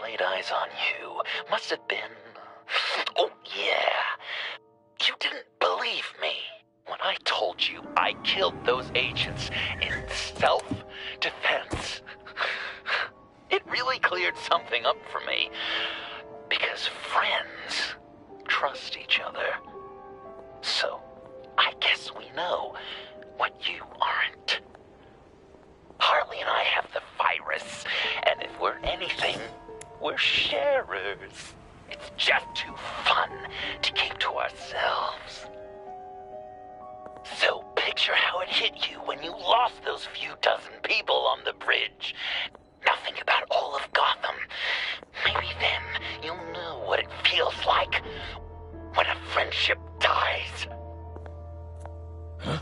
laid eyes on you must have been... Oh, yeah. You didn't believe me when I told you I killed those agents in self-defense. It really cleared something up for me. Because friends trust each other. So, I guess we know what you aren't. Harley and I have the virus, and if we're anything, we're sharers. It's just too fun to keep to ourselves. So picture how it hit you when you lost those few dozen people on the bridge. Now think about all of Gotham. Maybe then you'll know what it feels like when a friendship dies. Huh?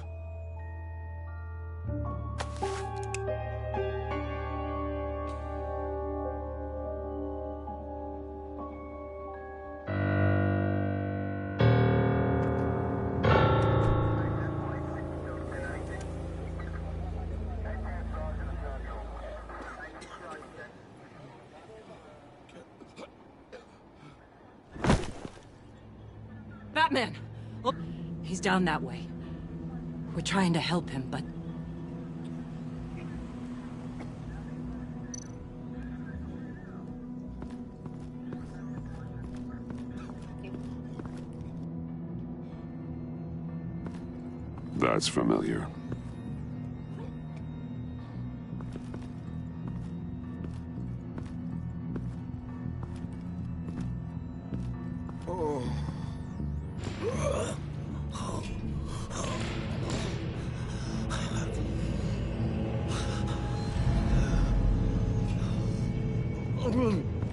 Batman! Look, he's down that way. We're trying to help him, but... That's familiar.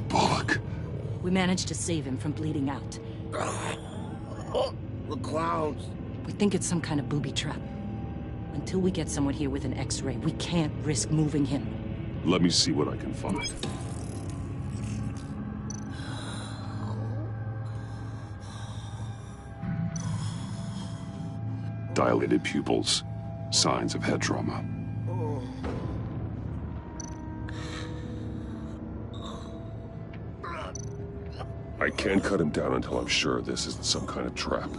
Bullock. We managed to save him from bleeding out. The clowns. We think it's some kind of booby trap. Until we get someone here with an X-ray, we can't risk moving him. Let me see what I can find. Dilated pupils. Signs of head trauma. I can't cut him down until I'm sure this isn't some kind of trap.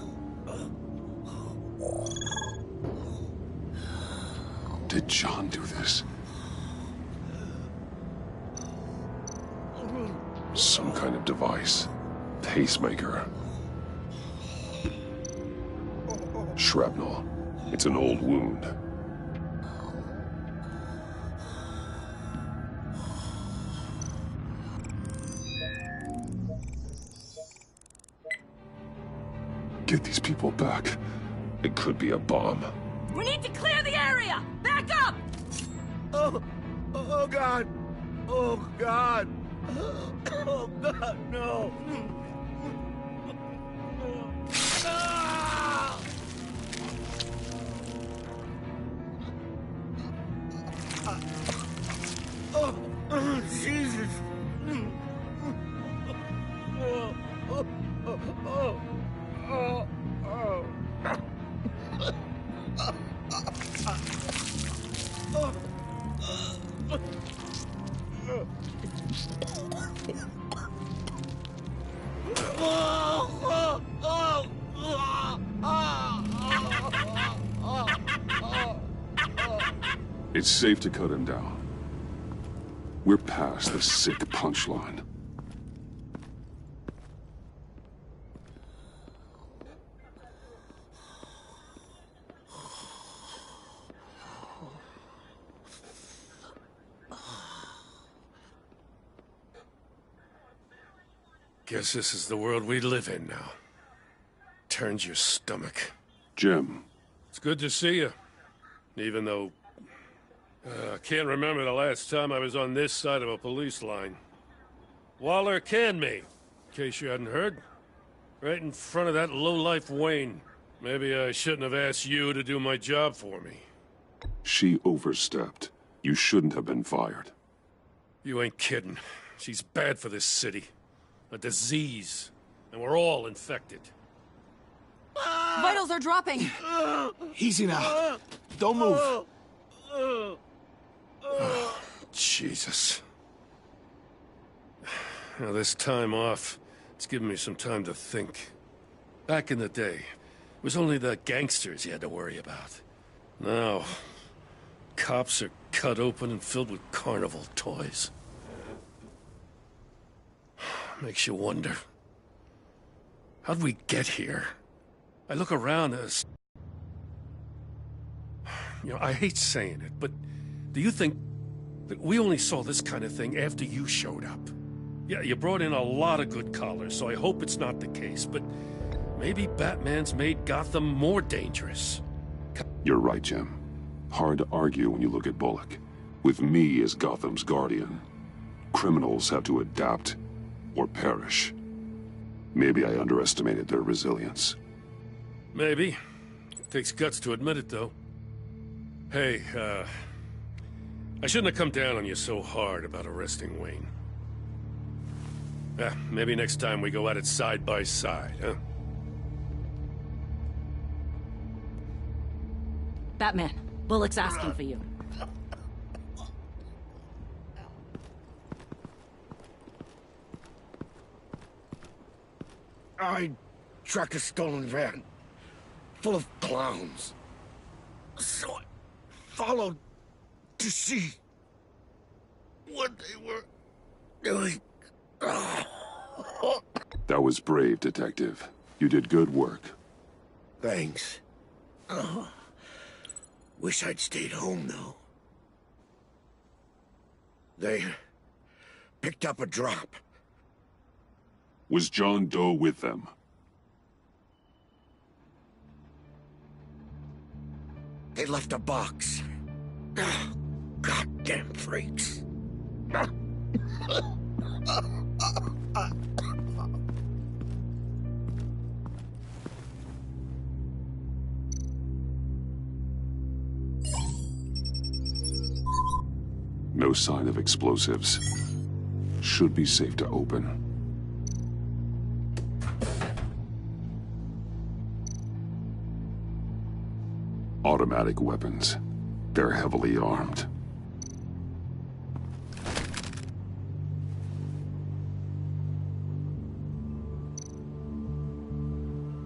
Did John do this? Some kind of device. Pacemaker. Shrapnel. It's an old wound. Get these people back. It could be a bomb. We need to clear the area! Back up! Oh God! Oh God! Oh God, no! Ah! Oh, Jesus! It's safe to cut him down. We're past the sick punchline. Guess this is the world we live in now. Turns your stomach. Jim. It's good to see you. Even though... I can't remember the last time I was on this side of a police line. Waller canned me, in case you hadn't heard. Right in front of that lowlife Wayne. Maybe I shouldn't have asked you to do my job for me. She overstepped. You shouldn't have been fired. You ain't kidding. She's bad for this city. A disease. And we're all infected. Vitals are dropping! Easy now. Don't move. Jesus. Now, this time off, it's given me some time to think. Back in the day, it was only the gangsters you had to worry about. Now, cops are cut open and filled with carnival toys. Makes you wonder. How'd we get here? I look around us. You know, I hate saying it, but do you think that we only saw this kind of thing after you showed up? Yeah, you brought in a lot of good callers, so I hope it's not the case, but maybe Batman's made Gotham more dangerous. You're right, Jim. Hard to argue when you look at Bullock. With me as Gotham's guardian, criminals have to adapt or perish. Maybe I underestimated their resilience. Maybe. It takes guts to admit it, though. Hey, I shouldn't have come down on you so hard about arresting Wayne. Maybe next time we go at it side by side, huh? Batman, Bullock's asking for you. I tracked a stolen van full of clowns. So I followed to see what they were doing. That was brave, Detective. You did good work. Thanks. Wish I'd stayed home, though. They picked up a drop. Was John Doe with them? They left a box. Goddamn freaks. No sign of explosives. Should be safe to open. Automatic weapons. They're heavily armed.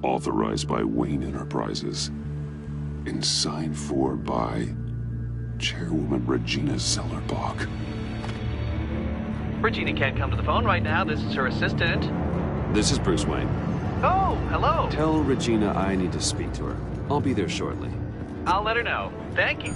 Authorized by Wayne Enterprises. And signed for by Chairwoman Regina Zellerbach. Regina can't come to the phone right now. This is her assistant. This is Bruce Wayne. Oh, hello. Tell Regina I need to speak to her. I'll be there shortly. I'll let her know. Thank you.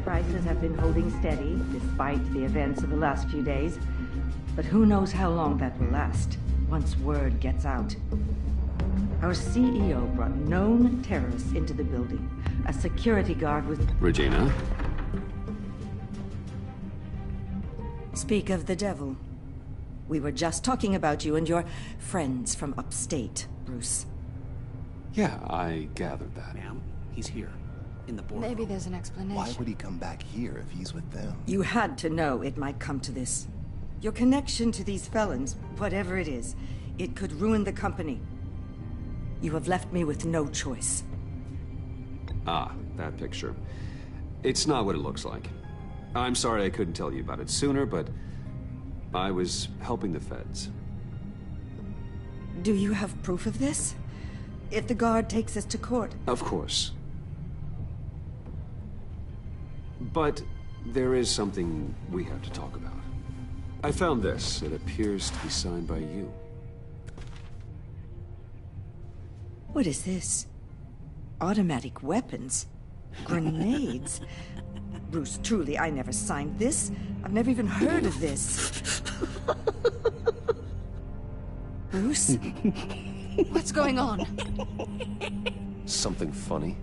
Prices have been holding steady despite the events of the last few days. But who knows how long that will last once word gets out. Our CEO brought known terrorists into the building. A security guard was... Regina? Speak of the devil. We were just talking about you and your friends from upstate, Bruce. Yeah, I gathered that. Ma'am, he's here. In the boardroom. Maybe there's an explanation. Why would he come back here if he's with them? You had to know it might come to this. Your connection to these felons, whatever it is, it could ruin the company. You have left me with no choice. Ah, that picture. It's not what it looks like. I'm sorry I couldn't tell you about it sooner, but I was helping the feds. Do you have proof of this? If the guard takes us to court? Of course. But there is something we have to talk about. I found this. It appears to be signed by you. What is this? Automatic weapons? Grenades? Bruce, truly, I never signed this. I've never even heard of this. Bruce? What's going on? Something funny?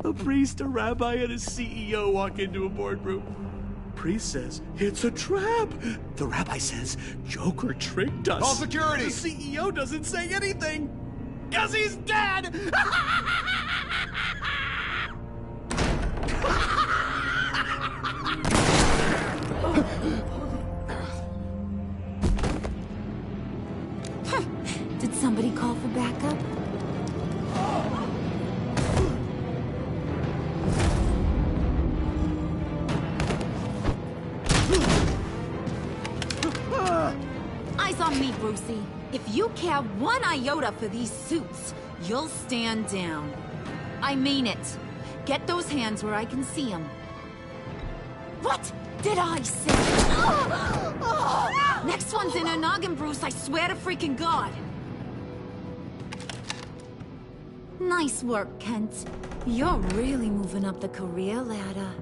A priest, a rabbi, and a CEO walk into a boardroom. Priest says, it's a trap. The rabbi says, Joker tricked us. Call security! The CEO doesn't say anything, because he's dead! Did somebody call for backup? Eyes on me, Brucey. If you care one iota for these suits, you'll stand down. I mean it. Get those hands where I can see them. What did I say? Next one's in her noggin, Bruce, I swear to freaking God. Nice work, Kent. You're really moving up the career ladder.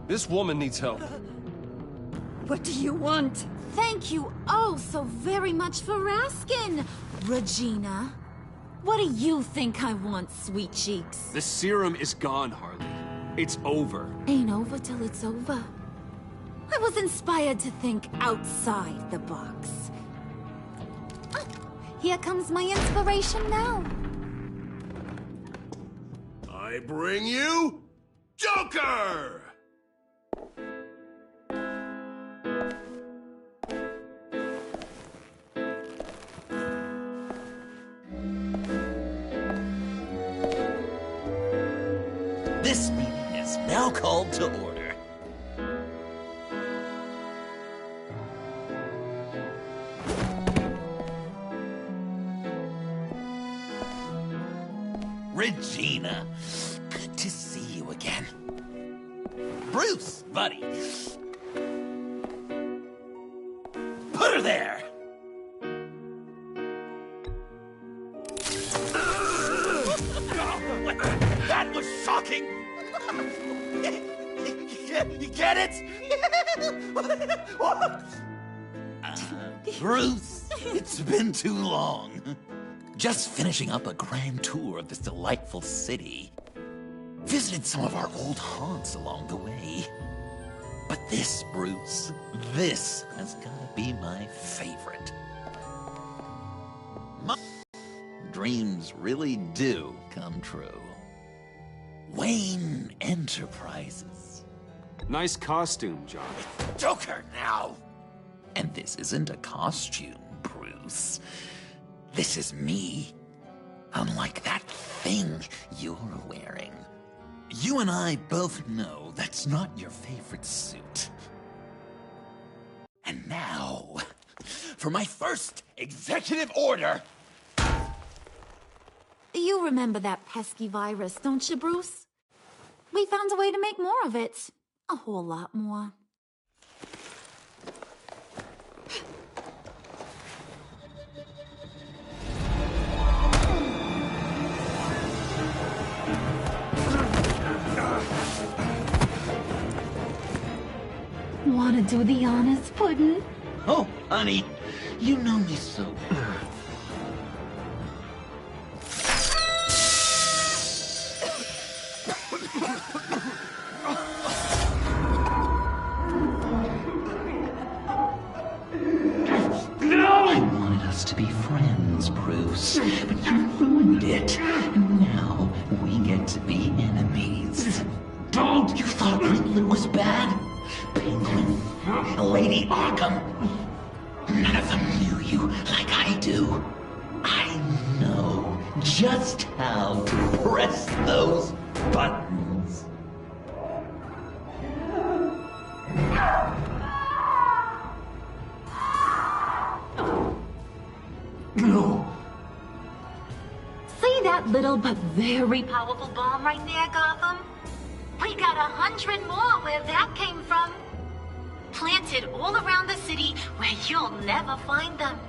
This woman needs help. What do you want? Thank you oh so very much for asking, Regina. What do you think I want, sweet cheeks? The serum is gone, Harley. It's over. Ain't over till it's over. I was inspired to think outside the box. Oh, here comes my inspiration now. I bring you Joker! This meeting is now called to order. Regina, good to see you again. Bruce, buddy. Put her there! That was shocking! You get it? Bruce, it's been too long. Just finishing up a grand tour of this delightful city. Visited some of our old haunts along the way. But this, Bruce, this has gotta be my favorite. My dreams really do come true. Wayne Enterprises. Nice costume, John. Joker now! And this isn't a costume, Bruce. This is me. Unlike that thing you're wearing. You and I both know that's not your favorite suit. And now, for my first executive order. You remember that pesky virus, don't you, Bruce? We found a way to make more of it. A whole lot more. Wanna do the honors, Puddin'? Oh, honey, you know me so well. I wanted us to be friends, Bruce, but you ruined it. And now we get to be enemies. Don't! You thought Riddler was bad? Penguin, Lady Arkham. None of them knew you like I do. I know just how to press those buttons. No. See that little but very powerful bomb right there, Gotham? We got 100 more where that came from. Planted all around the city where you'll never find them.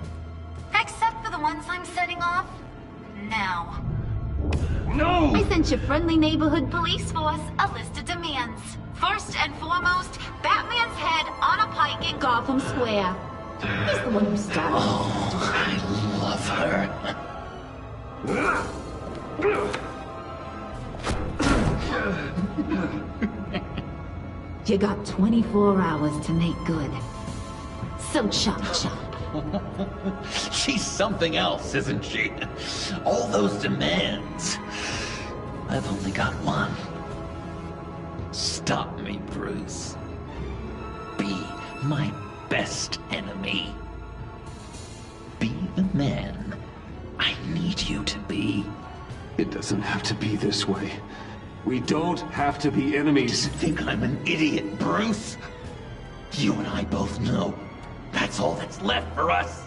Except for the ones I'm setting off now. No! I sent your friendly neighborhood police force a list of demands. First and foremost, Batman's head on a pike in Gotham Square. He's the one who started. Oh, I love her. You got 24 hours to make good. So chop chop. She's something else, isn't she? All those demands. I've only got one. Stop me, Bruce. Be my best enemy. Be the man I need you to be. It doesn't have to be this way. We don't have to be enemies. You think I'm an idiot, Bruce? You and I both know that's all that's left for us.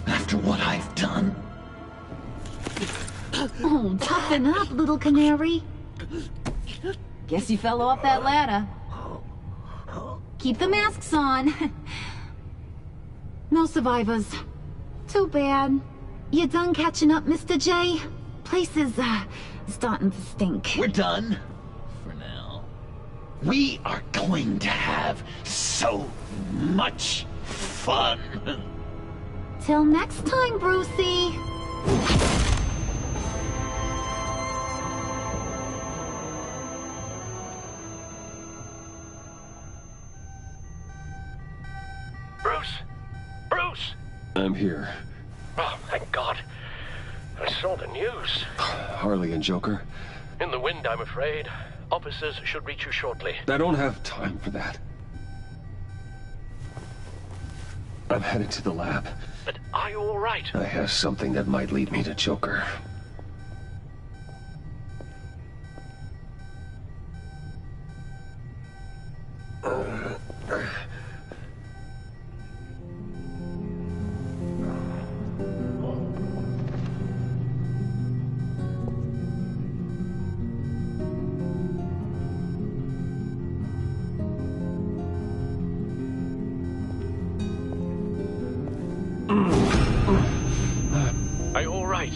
After what I've done. Oh, toughen up, little canary. Guess you fell off that ladder. Keep the masks on. No survivors. Too bad. You done catching up, Mr. J? Place is, starting to stink. We're done. For now. We are going to have so much fun. Till next time, Brucey. Bruce? Bruce! I'm here. Oh, thank God. I saw the news. Harley and Joker. In the wind, I'm afraid. Officers should reach you shortly. I don't have time for that. I'm headed to the lab. But are you all right? I have something that might lead me to Joker. Are you all right?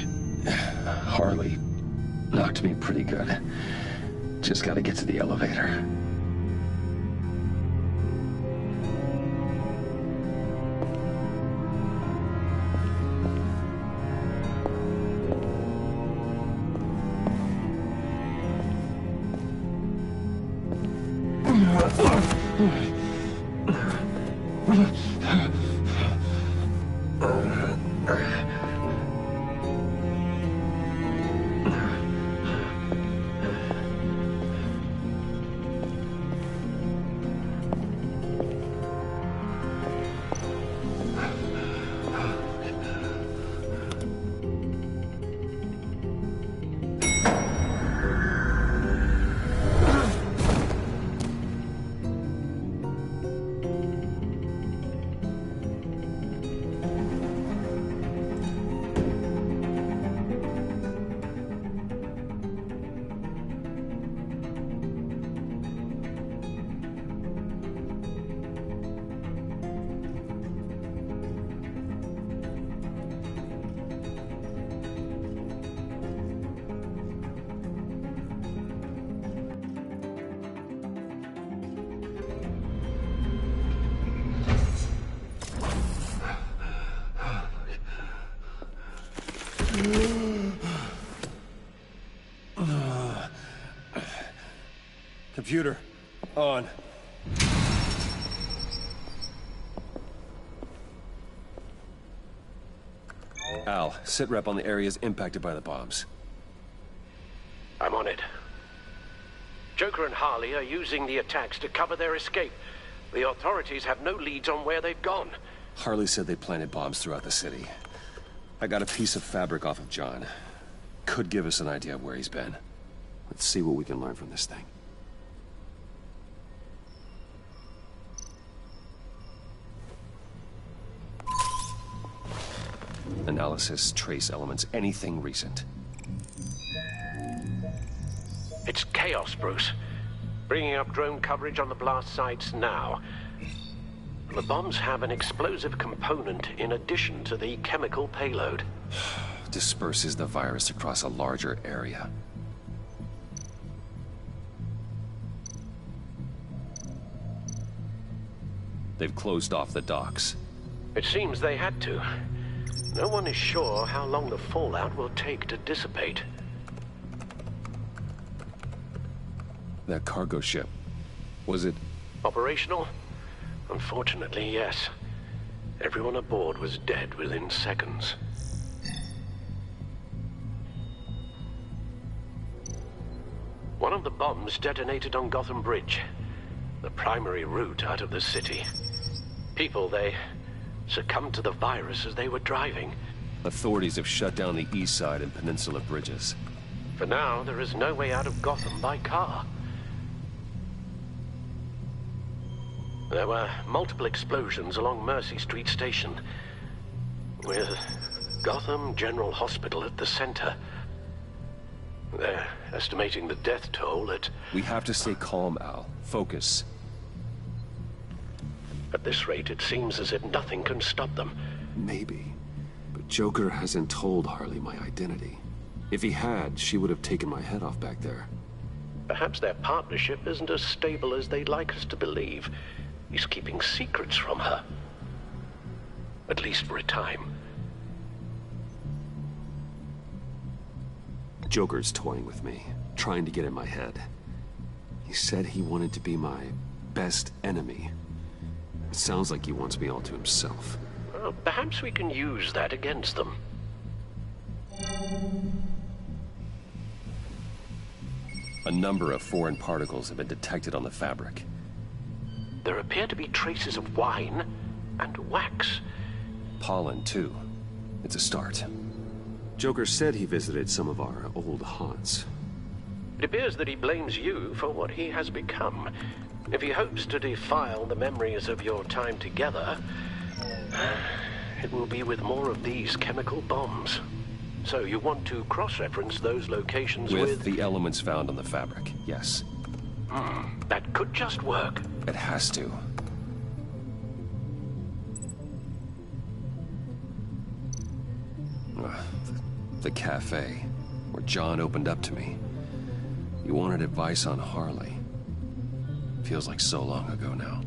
Harley knocked me pretty good. Just gotta get to the elevator. Computer, on. Al, sit rep on the areas impacted by the bombs. I'm on it. Joker and Harley are using the attacks to cover their escape. The authorities have no leads on where they've gone. Harley said they planted bombs throughout the city. I got a piece of fabric off of John. Could give us an idea of where he's been. Let's see what we can learn from this thing. Analysis, trace elements, anything recent. It's chaos, Bruce. Bringing up drone coverage on the blast sites now. The bombs have an explosive component in addition to the chemical payload. disperses the virus across a larger area. They've closed off the docks. It seems they had to. No one is sure how long the fallout will take to dissipate. That cargo ship, was it... Operational? Unfortunately, yes. Everyone aboard was dead within seconds. One of the bombs detonated on Gotham Bridge, the primary route out of the city. People, they succumbed to the virus as they were driving. Authorities have shut down the east side and peninsula bridges. For now, there is no way out of Gotham by car. There were multiple explosions along Mercy Street Station, with Gotham General Hospital at the center. They're estimating the death toll at... We have to stay calm, Al. Focus. At this rate, it seems as if nothing can stop them. Maybe. But Joker hasn't told Harley my identity. If he had, she would have taken my head off back there. Perhaps their partnership isn't as stable as they'd like us to believe. He's keeping secrets from her. At least for a time. Joker's toying with me, trying to get in my head. He said he wanted to be my best enemy. It sounds like he wants me all to himself. Well, perhaps we can use that against them. A number of foreign particles have been detected on the fabric. There appear to be traces of wine and wax. Pollen, too. It's a start. Joker said he visited some of our old haunts. It appears that he blames you for what he has become. If he hopes to defile the memories of your time together, it will be with more of these chemical bombs. So you want to cross-reference those locations with... the elements found on the fabric, yes. That could just work. It has to. The cafe, where John opened up to me. He wanted advice on Harley. Feels like so long ago now.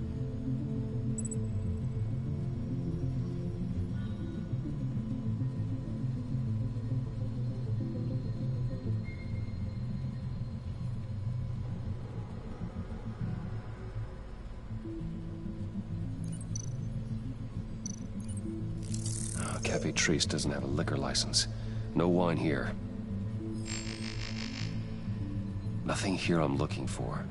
Cafe Trace doesn't have a liquor license. No wine here. Nothing here I'm looking for.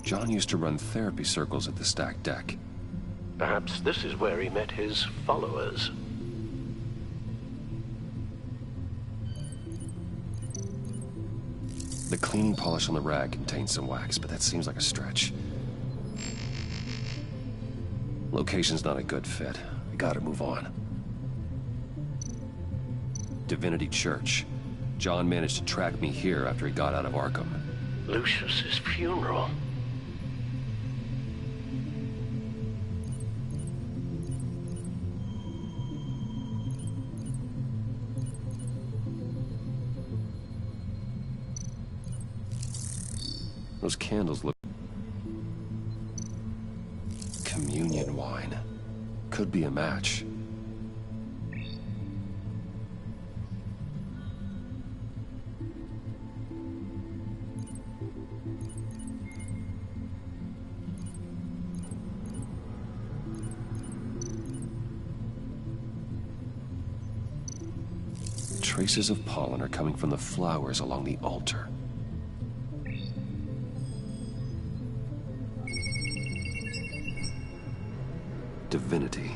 John used to run therapy circles at the stacked deck. Perhaps this is where he met his followers. The cleaning polish on the rag contains some wax, but that seems like a stretch. Location's not a good fit. We gotta move on. Divinity Church. John managed to track me here after he got out of Arkham. Lucius's funeral. Those candles look... Communion wine. Could be a match. Traces of pollen are coming from the flowers along the altar. Divinity.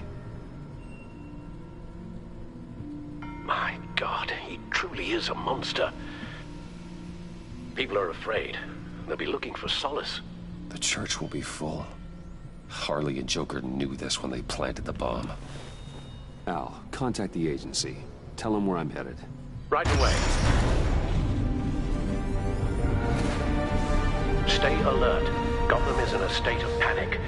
My God, he truly is a monster. People are afraid. They'll be looking for solace. The church will be full. Harley and Joker knew this when they planted the bomb. Al, contact the agency. Tell them where I'm headed. Right away. Stay alert. Gotham is in a state of panic.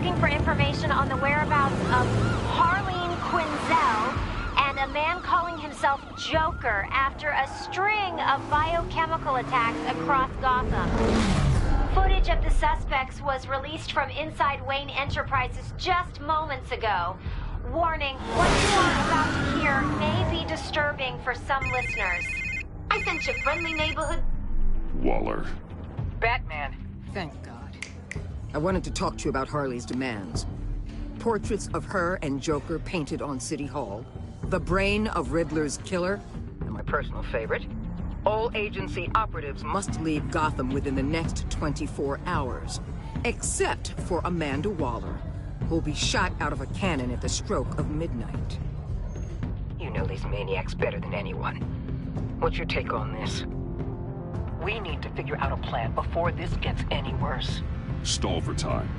looking for information on the whereabouts of Harleen Quinzel and a man calling himself Joker after a string of biochemical attacks across Gotham. Footage of the suspects was released from inside Wayne Enterprises just moments ago. Warning, what you are about to hear may be disturbing for some listeners. I sent you friendly neighborhood... Waller. Batman. Thank God. I wanted to talk to you about Harley's demands. Portraits of her and Joker painted on City Hall. The brain of Riddler's killer. And my personal favorite. All agency operatives must leave Gotham within the next 24 hours. Except for Amanda Waller, who'll be shot out of a cannon at the stroke of midnight. You know these maniacs better than anyone. What's your take on this? We need to figure out a plan before this gets any worse. Stall for time.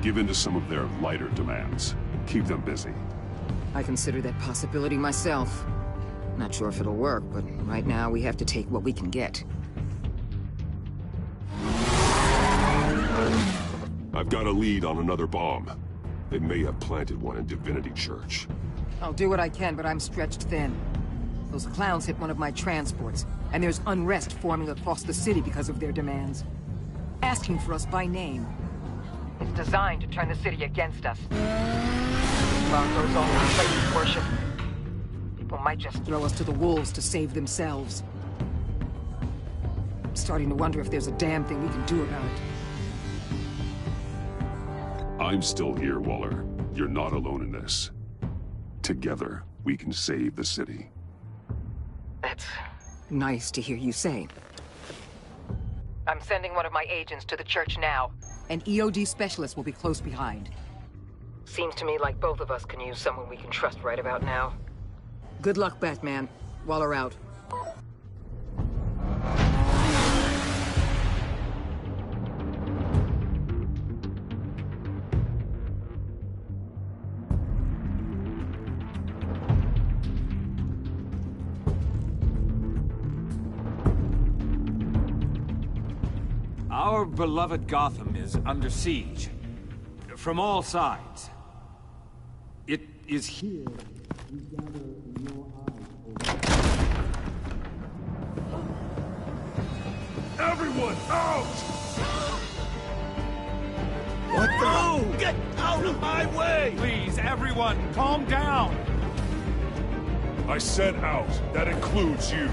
Give in to some of their lighter demands. Keep them busy. I consider that possibility myself. Not sure if it'll work, but right now we have to take what we can get. I've got a lead on another bomb. They may have planted one in Divinity Church. I'll do what I can, but I'm stretched thin. Those clowns hit one of my transports, and there's unrest forming across the city because of their demands. Asking for us by name. It's designed to turn the city against us. While goes on with places worship, people might just throw us to the wolves to save themselves. I'm starting to wonder if there's a damn thing we can do about it. I'm still here, Waller. You're not alone in this. Together, we can save the city. That's nice to hear you say. I'm sending one of my agents to the church now. An EOD specialist will be close behind. Seems to me like both of us can use someone we can trust right about now. Good luck, Batman. Waller out. Our beloved Gotham is under siege. From all sides. It is here we gather in your eyes. Everyone, out! What the? No! Get out of my way! Please, everyone, calm down! I said out. That includes you.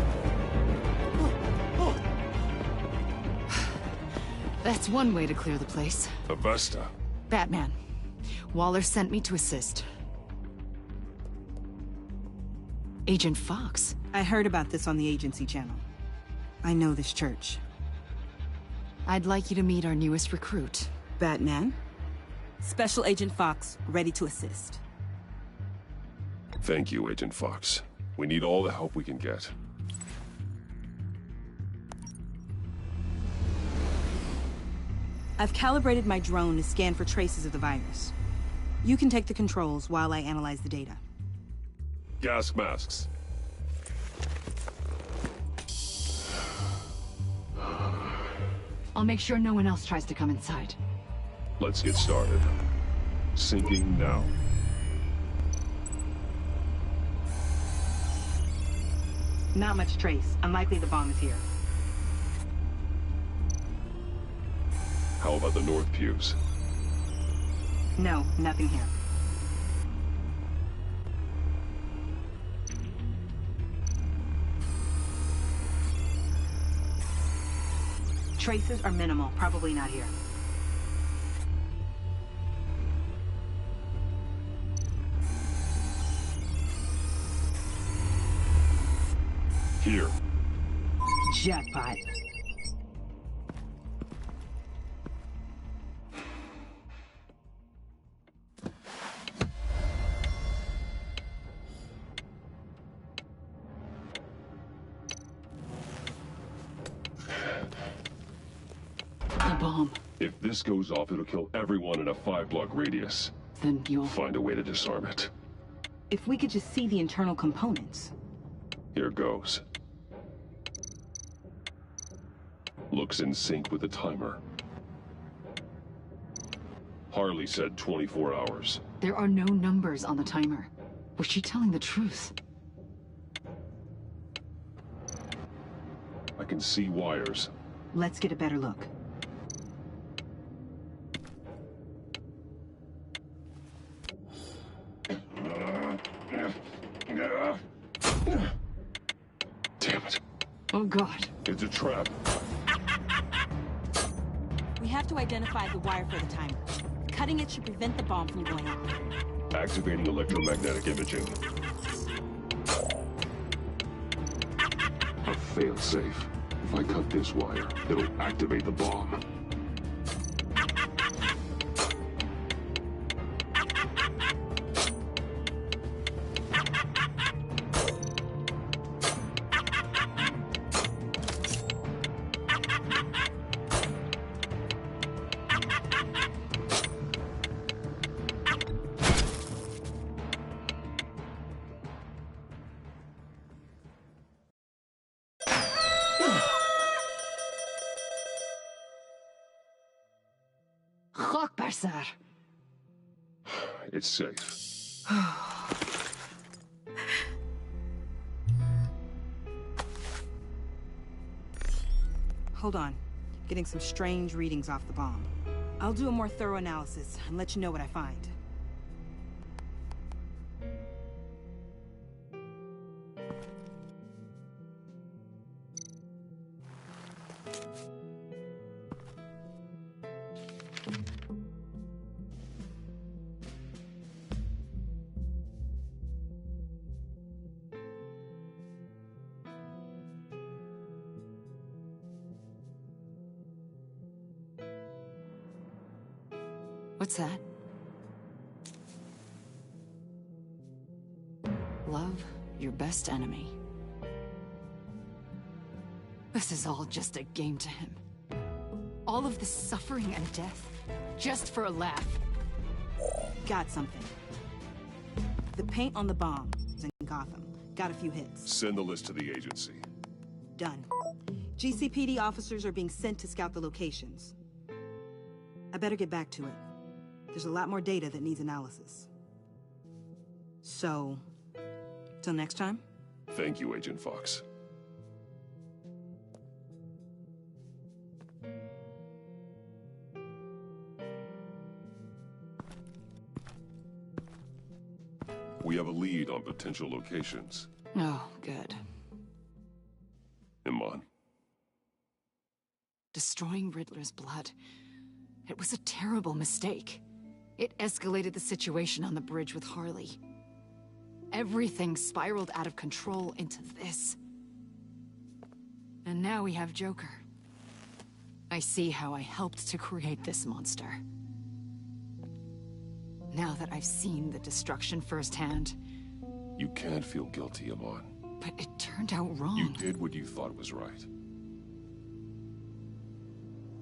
That's one way to clear the place. Avesta. Batman. Waller sent me to assist. Agent Fox. I heard about this on the agency channel. I know this church. I'd like you to meet our newest recruit. Batman. Special Agent Fox, ready to assist. Thank you, Agent Fox. We need all the help we can get. I've calibrated my drone to scan for traces of the virus. You can take the controls while I analyze the data. Gas masks. I'll make sure no one else tries to come inside. Let's get started. Syncing now. Not much trace. Unlikely the bomb is here. How about the north pews? No, nothing here. Traces are minimal, probably not here. Here. Jackpot. Bomb. If this goes off, it'll kill everyone in a 5-block radius. Then you'll find a way to disarm it. If we could just see the internal components. Here goes. Looks in sync with the timer. Harley said 24 hours. There are no numbers on the timer. Was she telling the truth? I can see wires. Let's get a better look. Damn it. Oh, God. It's a trap. We have to identify the wire for the timer. Cutting it should prevent the bomb from going off. Activating electromagnetic imaging. A fail-safe. If I cut this wire, it'll activate the bomb. Sir. It's safe. Hold on. Getting some strange readings off the bomb. I'll do a more thorough analysis and let you know what I find. What's that? Love your best enemy. This is all just a game to him. All of this suffering and death, just for a laugh. Got something. The paint on the bomb is in Gotham. Got a few hits. Send the list to the agency. Done. GCPD officers are being sent to scout the locations. I better get back to it. There's a lot more data that needs analysis. So, till next time? Thank you, Agent Fox. We have a lead on potential locations. Oh, good. Iman. Destroying Riddler's blood. It was a terrible mistake. It escalated the situation on the bridge with Harley. Everything spiraled out of control into this. And now we have Joker. I see how I helped to create this monster. Now that I've seen the destruction firsthand... You can't feel guilty, Iman. But it turned out wrong. You did what you thought was right.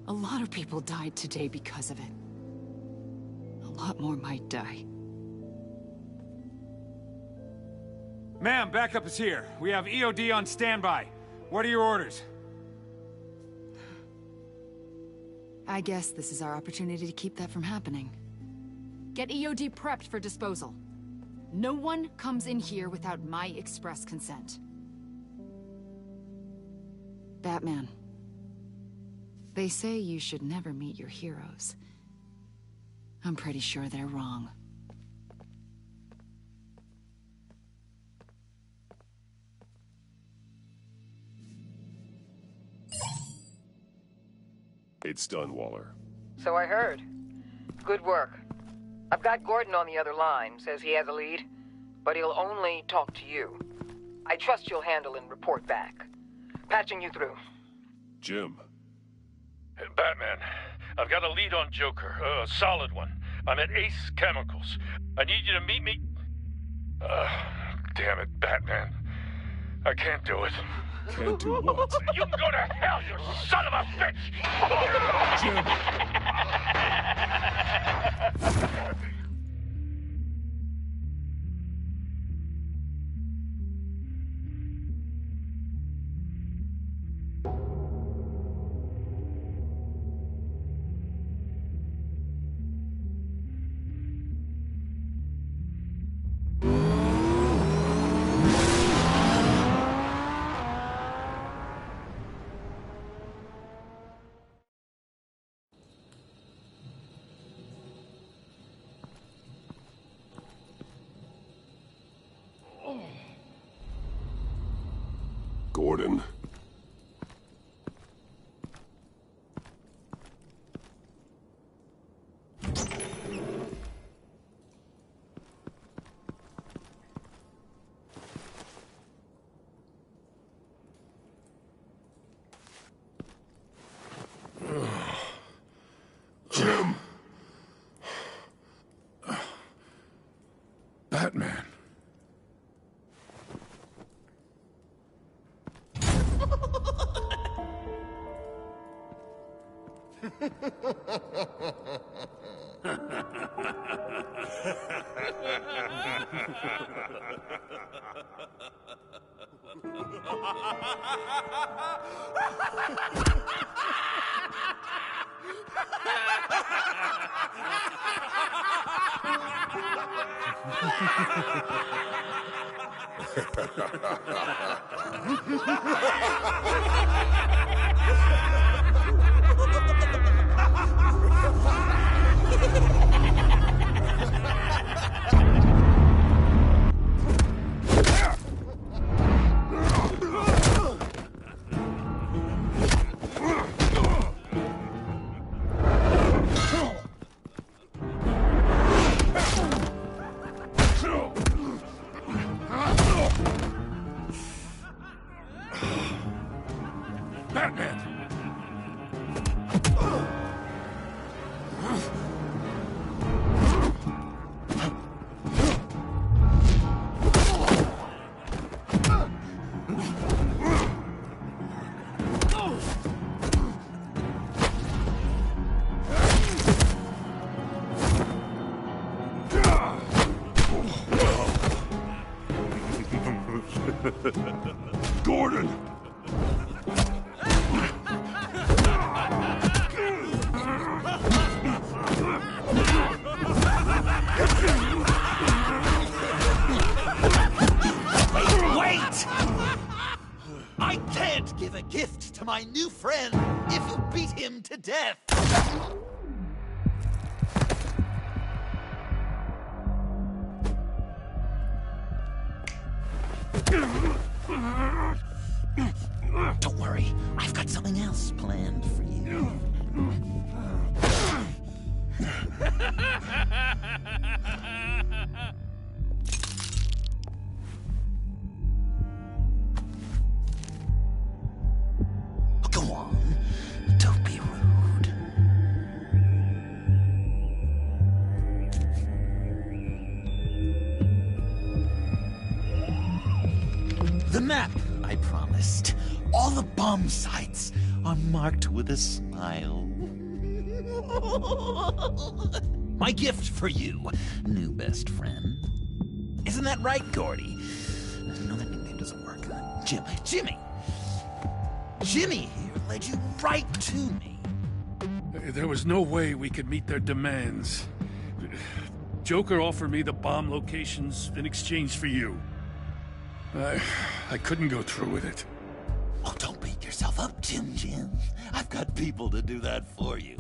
A lot of people died today because of it. A lot more might die. Ma'am, backup is here. We have EOD on standby. What are your orders? I guess this is our opportunity to keep that from happening. Get EOD prepped for disposal. No one comes in here without my express consent. Batman. They say you should never meet your heroes. I'm pretty sure they're wrong. It's done, Waller. So I heard. Good work. I've got Gordon on the other line, says he has a lead, but he'll only talk to you. I trust you'll handle and report back. Patching you through. Jim. Batman, I've got a lead on Joker, a solid one. I'm at Ace Chemicals. I need you to meet me... damn it, Batman. I can't do it. Can't do what? You can go to hell, you son of a bitch! Jim! Gordon. Jim! Batman. Gordon! Wait! I can't give a gift to my new friend if you beat him to death! Don't worry, I've got something else planned for you. Go on, don't be rude. The map I promised. All the bomb sites are marked with a smile. My gift for you, new best friend. Isn't that right, Gordy? No, that nickname doesn't work. Jimmy here led you right to me. There was no way we could meet their demands. Joker offered me the bomb locations in exchange for you. I couldn't go through with it. Oh, don't beat yourself up, Jim. I've got people to do that for you.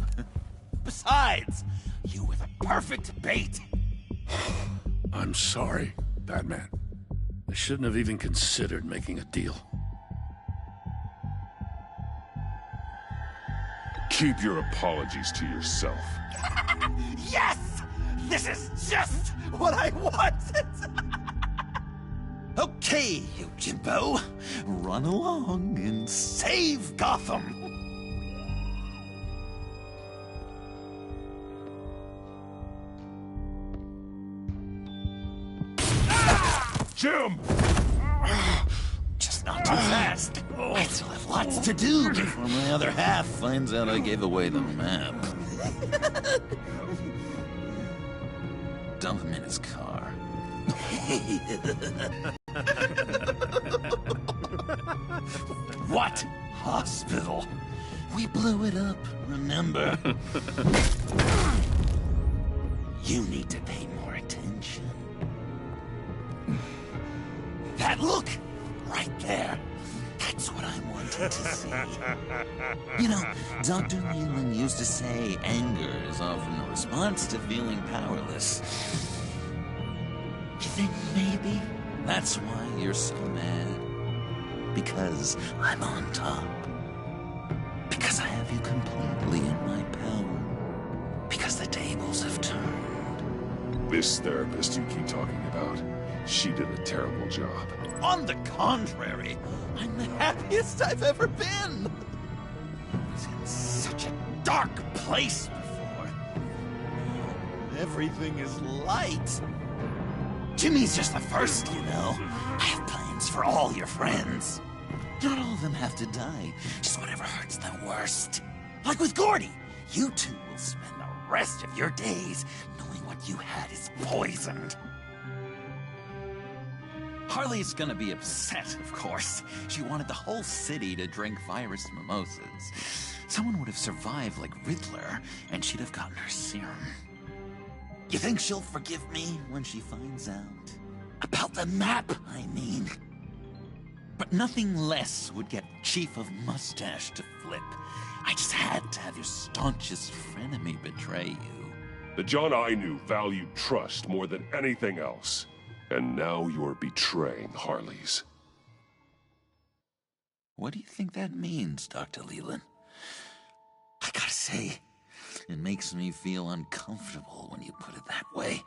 Besides, you were the perfect bait. I'm sorry, Batman. I shouldn't have even considered making a deal. Keep your apologies to yourself. Yes! This is just what I wanted! Okay, you Jimbo. Run along and save Gotham. Jim! Just not too fast. I still have lots to do before my other half finds out I gave away the map. Dump him in his car. What hospital? We blew it up, remember? You need to pay more attention. That look! Right there. That's what I wanted to see. You know, Dr. Leland used to say anger is often a response to feeling powerless. You think maybe that's why you're so mad? because I'm on top. Because I have you completely in my power. Because the tables have turned. This therapist you keep talking about, she did a terrible job. On the contrary, I'm the happiest I've ever been. I was in such a dark place before. Now everything is light. Jimmy's just the first, you know. I have plans for all your friends. Not all of them have to die, just whatever hurts them worst. Like with Gordy, you two will spend the rest of your days knowing what you had is poisoned. Harley's gonna be upset, of course. She wanted the whole city to drink virus mimosas. Someone would have survived like Riddler, and she'd have gotten her serum. You think she'll forgive me when she finds out? About the map, I mean. But nothing less would get Chief of Mustache to flip. I just had to have your staunchest frenemy betray you. The John I knew valued trust more than anything else. And now you're betraying Harley's. What do you think that means, Dr. Leland? I gotta say, it makes me feel uncomfortable when you put it that way.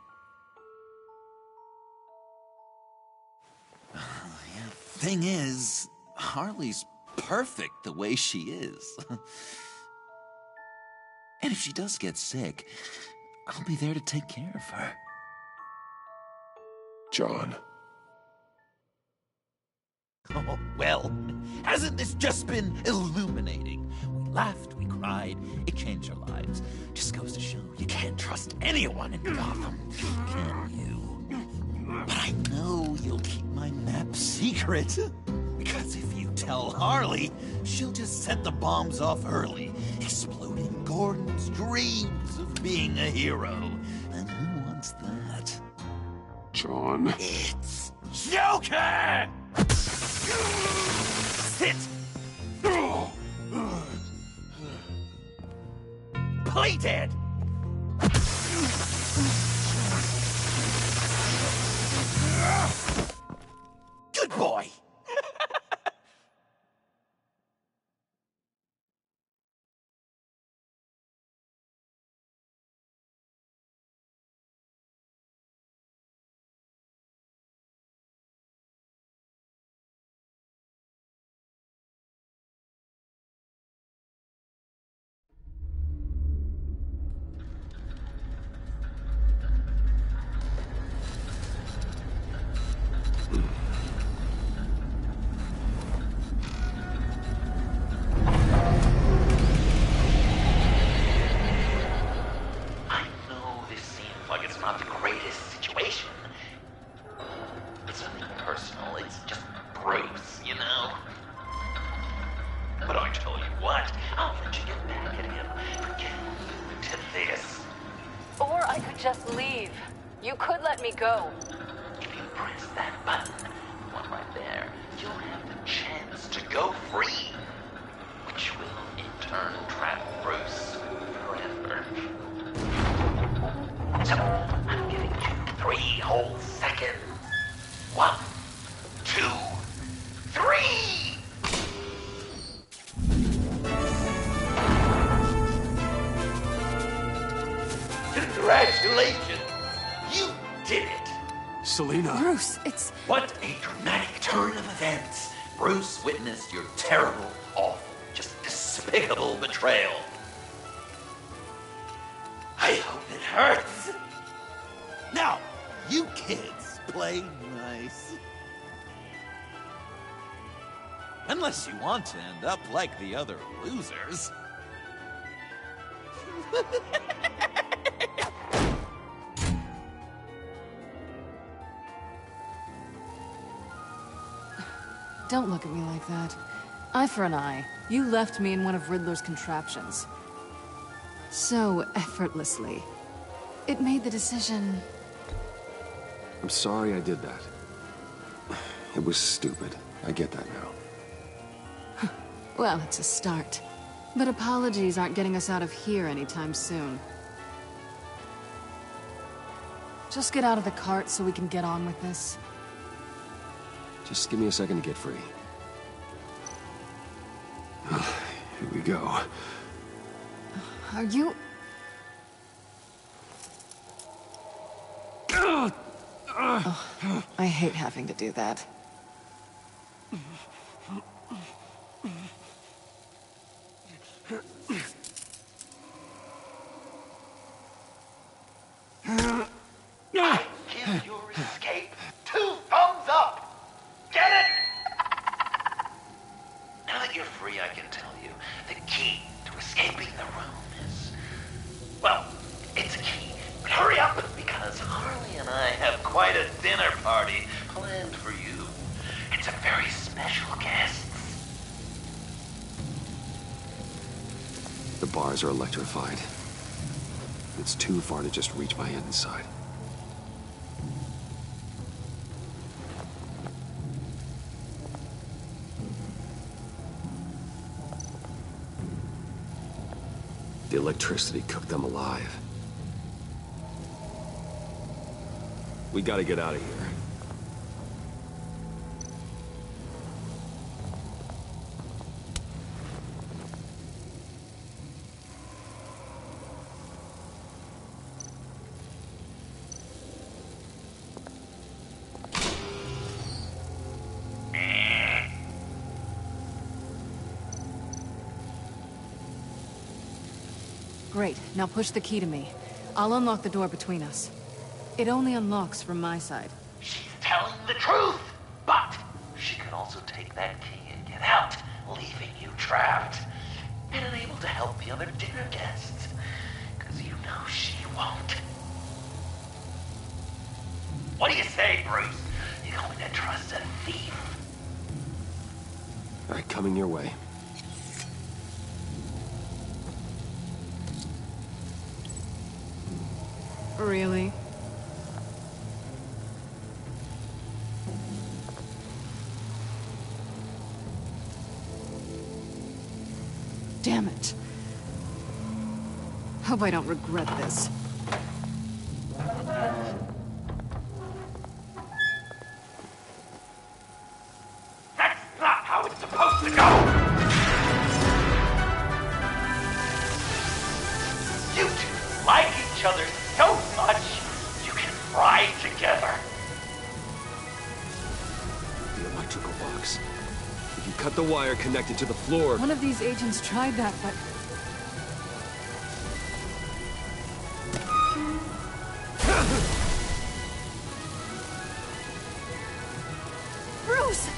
Yeah, thing is, Harley's perfect the way she is. And if she does get sick, I'll be there to take care of her. John. Oh, well, hasn't this just been illuminating? We laughed, we cried, it changed our lives. Just goes to show you can't trust anyone in Gotham, can you? But I know you'll keep my map secret. Because if you tell Harley, she'll just set the bombs off early, exploding Gordon's dreams of being a hero. And who wants that? John. It's Joker! Sit! Play dead! Good boy! Just leave. You could let me go. If you press that button, one right there, you'll have the chance to go free. Which will, in turn, trap Bruce forever. So, I'm giving you 3 whole seconds. 1, 2, 3! Congratulations! You did it! Selina. Bruce, it's... What a dramatic turn of events. Bruce witnessed your terrible, awful, just despicable betrayal. I hope it hurts. Now, you kids play nice. Unless you want to end up like the other losers. Don't look at me like that. Eye for an eye. You left me in one of Riddler's contraptions. So effortlessly. It made the decision... I'm sorry I did that. It was stupid. I get that now. Well, it's a start. But apologies aren't getting us out of here anytime soon. Just get out of the cart so we can get on with this. Just give me a second to get free. Here we go. Are you... Oh, I hate having to do that. I give your escape 2 thumbs up! Get it? Now that you're free, I can tell you the key to escaping the room is... Well, it's a key, but hurry up, because Harley and I have quite a dinner party planned for you. It's a very special guest. The bars are electrified. It's too far to just reach my hand inside. The electricity cooked them alive. We gotta get out of here. Great, now push the key to me. I'll unlock the door between us. It only unlocks from my side. She's telling the truth, but she can also take that key and get out, leaving you trapped and unable to help the other dinner guests, because you know she won't. What do you say, Bruce? You going to trust a thief? All right, coming your way. Really? Damn it. Hope I don't regret this. That's not how it's supposed to go! You two like each other so much, you can ride together. The electrical box. If you cut the wire connected to the floor... One of these agents tried that, but... Bruce!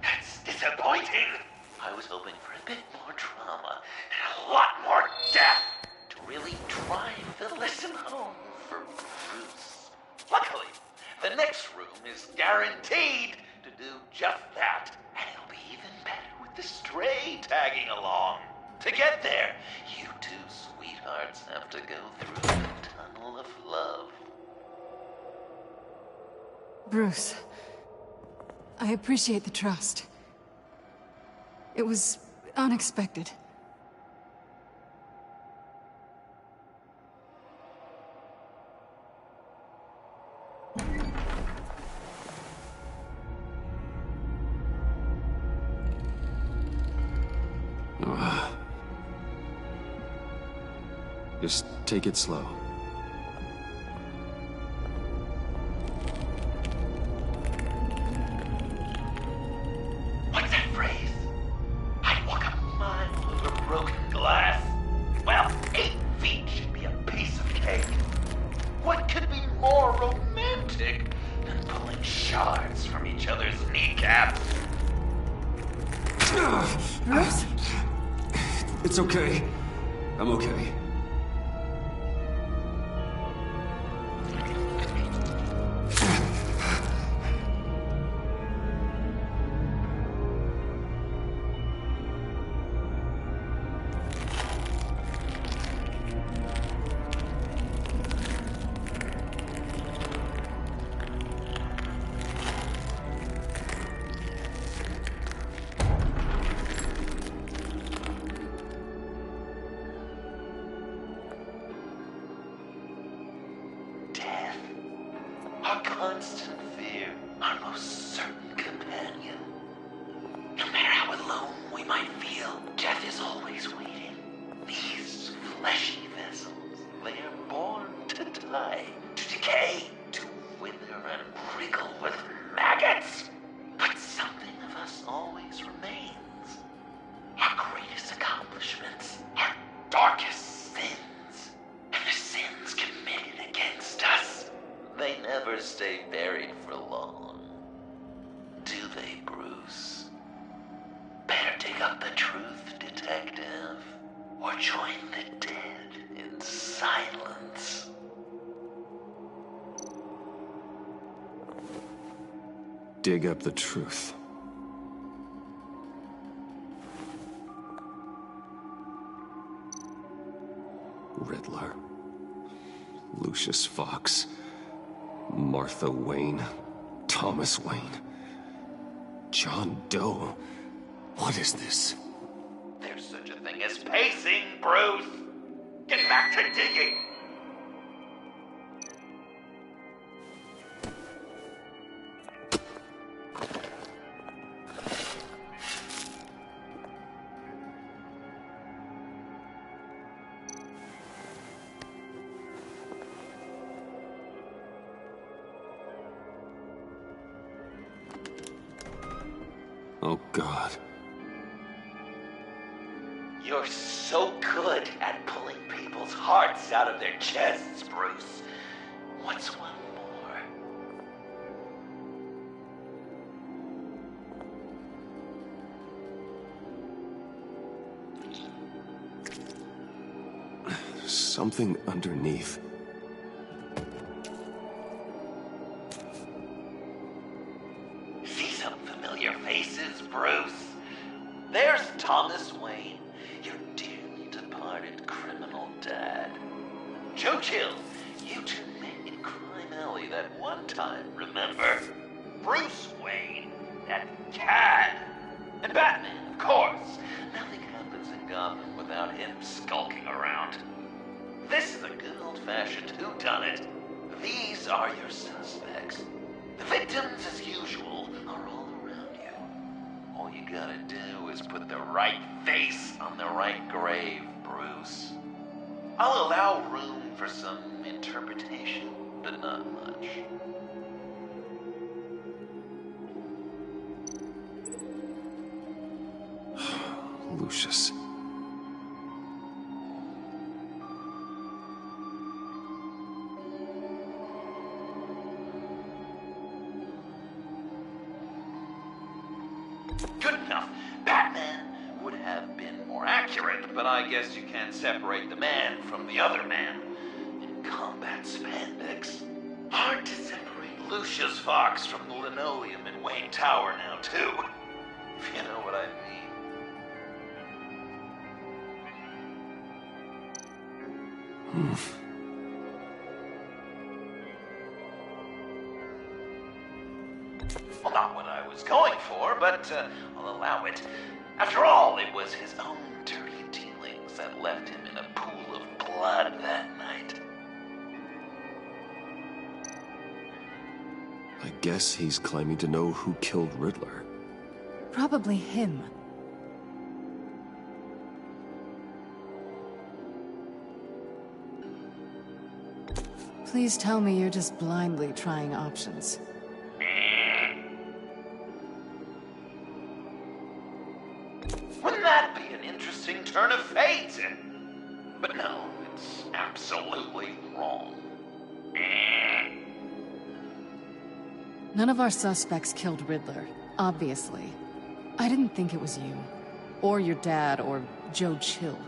That's disappointing. I was hoping for a bit more drama and a lot more death to really drive the lesson home for Bruce. Luckily, the next room is guaranteed to do just that, and it'll be even better with the stray tagging along. To get there, you two sweethearts have to go through the tunnel of love. Bruce, I appreciate the trust. It was unexpected. Just take it slow. What's that phrase? I'd walk a mile over broken glass. Well, 8 feet should be a piece of cake. What could be more romantic than pulling shards from each other's kneecaps? Bruce? It's okay. I'm okay. constant fear, our most certain companion. No matter how alone we might feel, death is always waiting. These fleshy vessels, they are born to die, to decay, to wither and wriggle with maggots. But something of us always remains. Our greatest accomplishments, our darkest sins, and the sins committed against us. They never stay buried for long. Do they, Bruce? Better dig up the truth, detective, or join the dead in silence. Dig up the truth. Riddler. Lucius Fox. Martha Wayne. Thomas Wayne. John Doe. What is this? There's such a thing as pacing, Bruce! Get back to digging! Oh, God. You're so good at pulling people's hearts out of their chests, Bruce. What's one more? Something underneath. See some familiar faces, Bruce? There's Thomas Wayne, your dearly departed criminal dad. Joe Chill, you two met in Crime Alley that one time, remember? Bruce Wayne, that cad. And Batman, of course. Nothing happens in Gotham without him skulking around. This is a good old-fashioned whodunit. These are your suspects. The victims, as usual, are all around you. All you gotta do is put the right face on the right grave, Bruce. I'll allow room for some interpretation, but not much. Lucius. Good enough. Batman would have been more accurate, but I guess you can't separate the man from the other man. In combat spandex. Hard to separate Lucius Fox from the linoleum in Wayne Tower now, too. If you know what I mean. Well, not what I was going for, but I'll allow it. After all, it was his own dirty dealings that left him in a pool of blood that night. I guess he's claiming to know who killed Riddler. Probably him. Please tell me you're just blindly trying options. Wouldn't that be an interesting turn of fate? But no, it's absolutely wrong. None of our suspects killed Riddler, obviously. I didn't think it was you. Or your dad, or Joe Chill.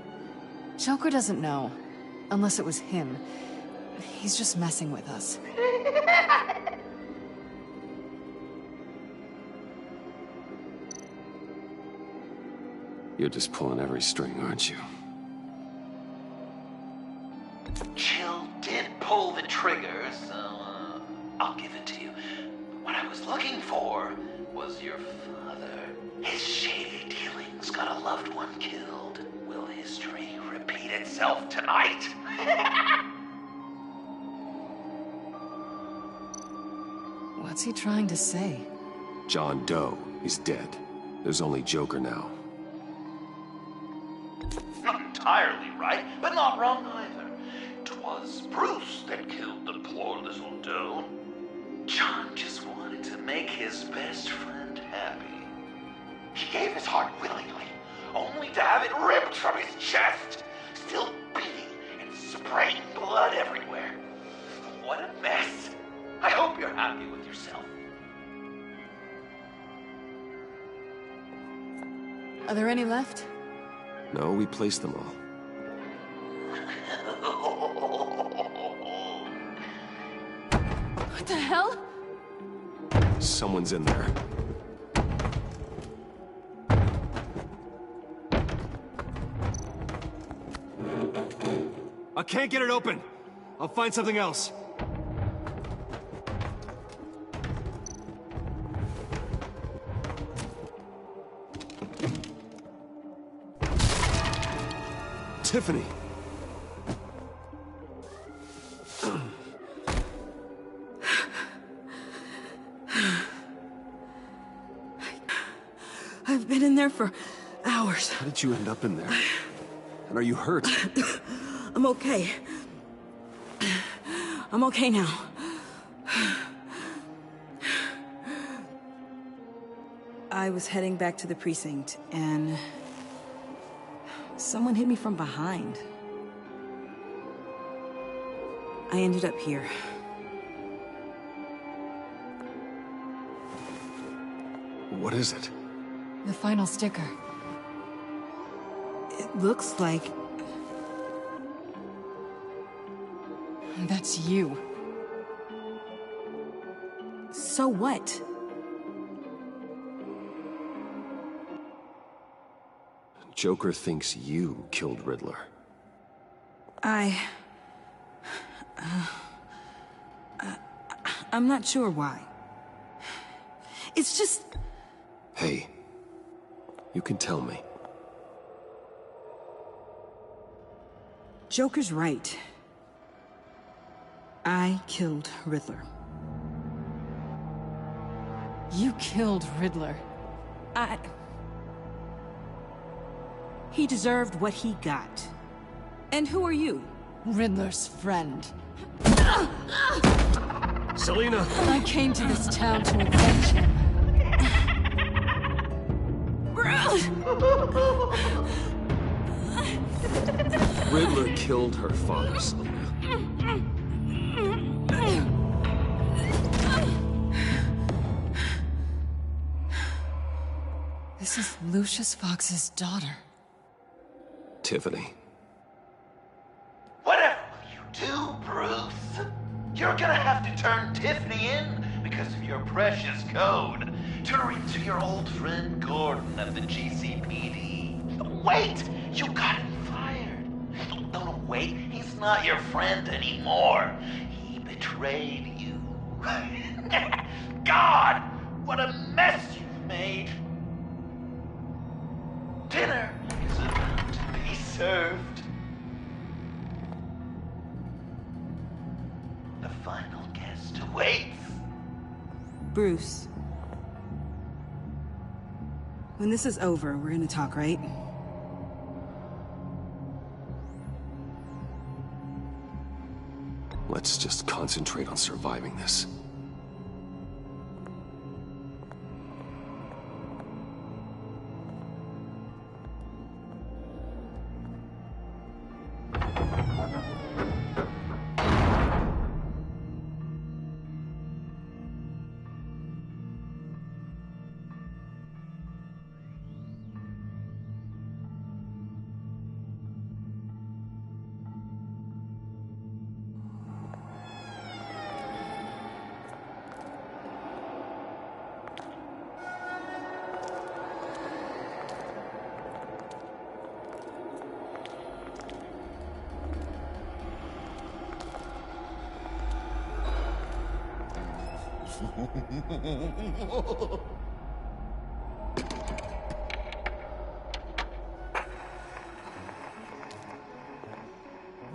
Joker doesn't know. Unless it was him. He's just messing with us. You're just pulling every string, aren't you? Chill did pull the trigger, so I'll give it to you. What I was looking for was your father. His shady dealings got a loved one killed. Will history repeat itself tonight? What's he trying to say? John Doe is dead. There's only Joker now. Not entirely right, but not wrong either. 'Twas Bruce that killed the poor little Doe. John just wanted to make his best friend happy. He gave his heart willingly, only to have it ripped from his chest, still beating and spraying blood everywhere. What a mess. I hope you're happy with yourself. Are there any left? No, we placed them all. What the hell? Someone's in there. I can't get it open. I'll find something else. Tiffany. I've been in there for hours. How did you end up in there? And are you hurt? I'm okay. I'm okay now. I was heading back to the precinct, and someone hit me from behind. I ended up here. What is it? The final sticker. It looks like... That's you. So what? Joker thinks you killed Riddler. I'm not sure why. It's just... Hey, you can tell me. Joker's right. I killed Riddler. You killed Riddler. He deserved what he got. And who are you? Riddler's friend. Selina! I came to this town to avenge him. Riddler killed her father, Selina. This is Lucius Fox's daughter. Tiffany. Whatever will you do, Bruce? You're gonna have to turn Tiffany in because of your precious code. Turn her into your old friend Gordon of the GCPD. Wait! You got him fired. No, wait. He's not your friend anymore. He betrayed you. God! What a mess you've made. Dinner is about to be served. The final guest awaits. Bruce. When this is over, we're gonna talk, right? Let's just concentrate on surviving this.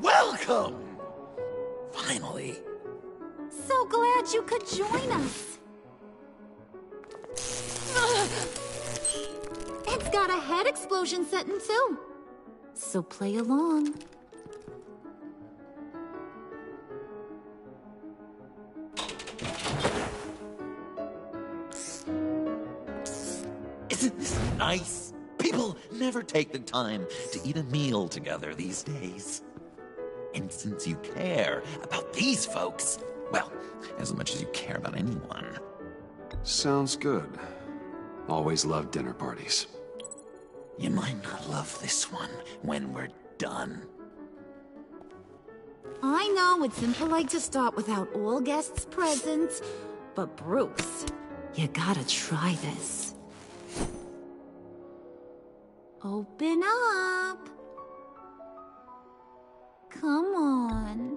Welcome! Finally. So glad you could join us. got a head explosion setting too. So play along. Isn't this nice? People never take the time to eat a meal together these days. And since you care about these folks, well, as much as you care about anyone. Sounds good. Always love dinner parties. You might not love this one when we're done. I know it's impolite to start without all guests present, but Bruce, you gotta try this. Open up. Come on.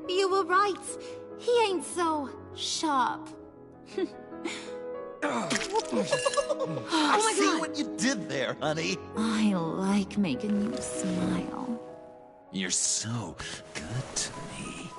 You were right. He ain't so sharp. I see what you did there, honey. I like making you smile. You're so good to me.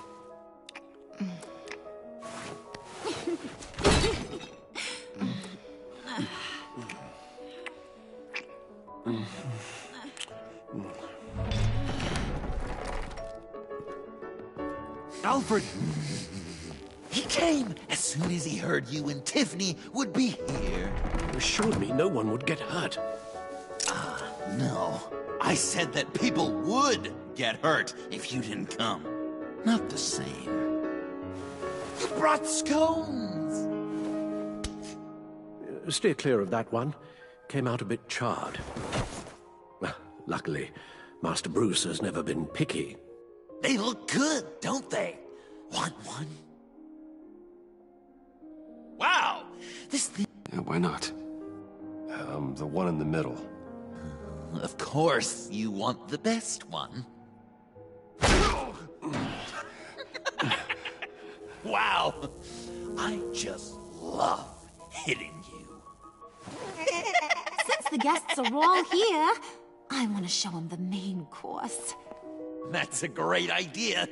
Alfred! He came as soon as he heard you and Tiffany would be here. You assured me no one would get hurt. No. I said that people would get hurt if you didn't come. Not the same. You brought scones! Steer clear of that one. Came out a bit charred. Well, luckily, Master Bruce has never been picky. They look good, don't they? Want one? Wow! This thing... Yeah, why not? The one in the middle. Of course, you want the best one. Wow! I just love hitting you. Since the guests are all here, I want to show them the main course. That's a great idea.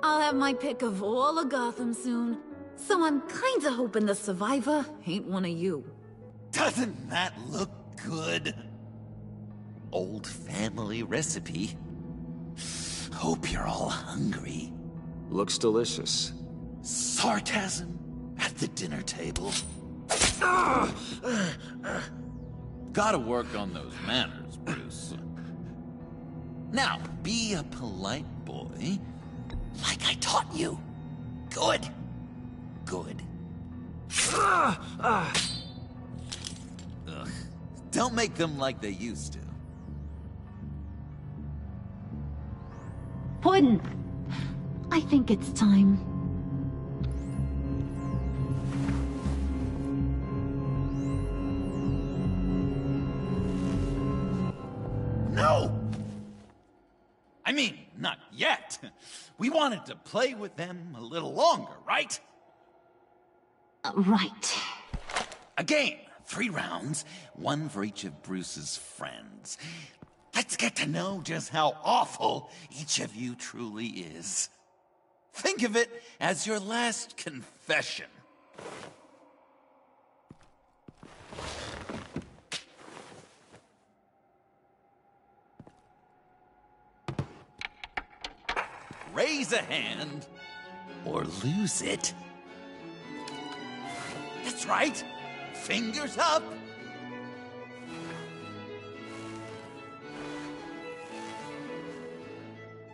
I'll have my pick of all of Gotham soon, so I'm kinda hoping the survivor ain't one of you. Doesn't that look good? Old family recipe. Hope you're all hungry. Looks delicious. Sarcasm at the dinner table. Gotta work on those manners, Bruce. Now, be a polite boy, like I taught you. Good. Good. Ugh. Don't make them like they used to. Puddin', I think it's time. No! I mean, not yet. We wanted to play with them a little longer, right? Right. A game. 3 rounds, 1 for each of Bruce's friends. Let's get to know just how awful each of you truly is. Think of it as your last confession. Raise a hand, or lose it. That's right. Fingers up.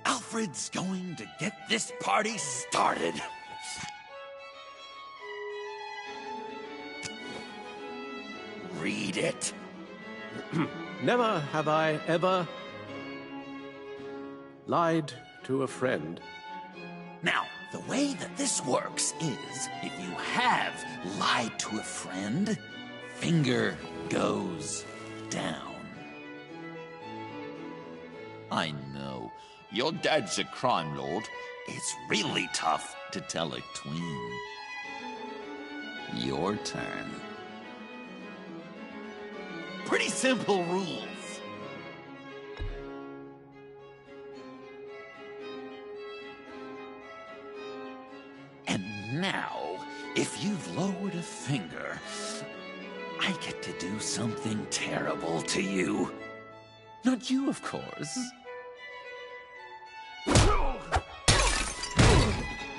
Alfred's going to get this party started. Read it. Never have I ever lied to a friend. Now, the way that this works is, if you have lied to a friend, finger goes down. I know, your dad's a crime lord. It's really tough to tell a tween. Your turn. Pretty simple rules. now, if you've lowered a finger, I get to do something terrible to you. Not you, of course.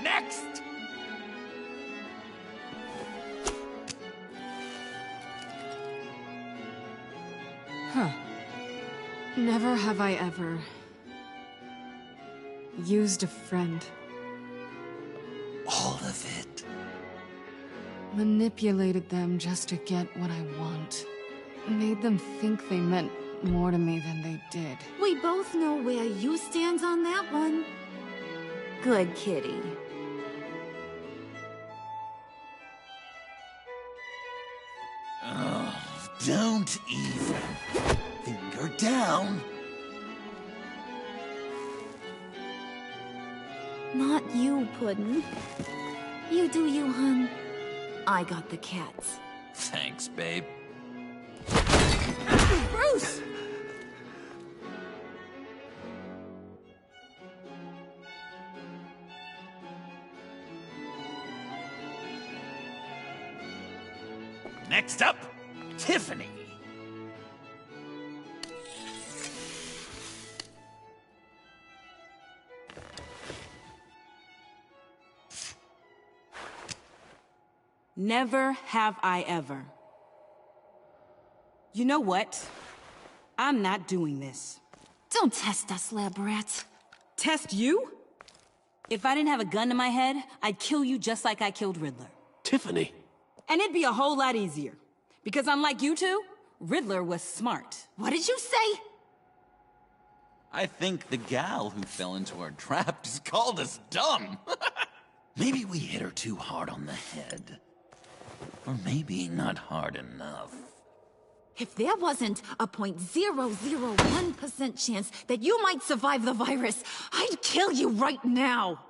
Next! Huh. Never have I ever used a friend. All of it. Manipulated them just to get what I want. Made them think they meant more to me than they did. We both know where you stand on that one. Good kitty. Oh, don't even. Finger down. Not you, Puddin'. You do you, hun. I got the cats. Thanks, babe. Bruce! Next up, Tiffany. Never have I ever. You know what? I'm not doing this. Don't test us, lab rat. Test you? If I didn't have a gun to my head, I'd kill you just like I killed Riddler. Tiffany. And it'd be a whole lot easier. Because unlike you two, Riddler was smart. What did you say? I think the gal who fell into our trap just called us dumb. Maybe we hit her too hard on the head. Or maybe not hard enough. If there wasn't a 0.001% chance that you might survive the virus, I'd kill you right now.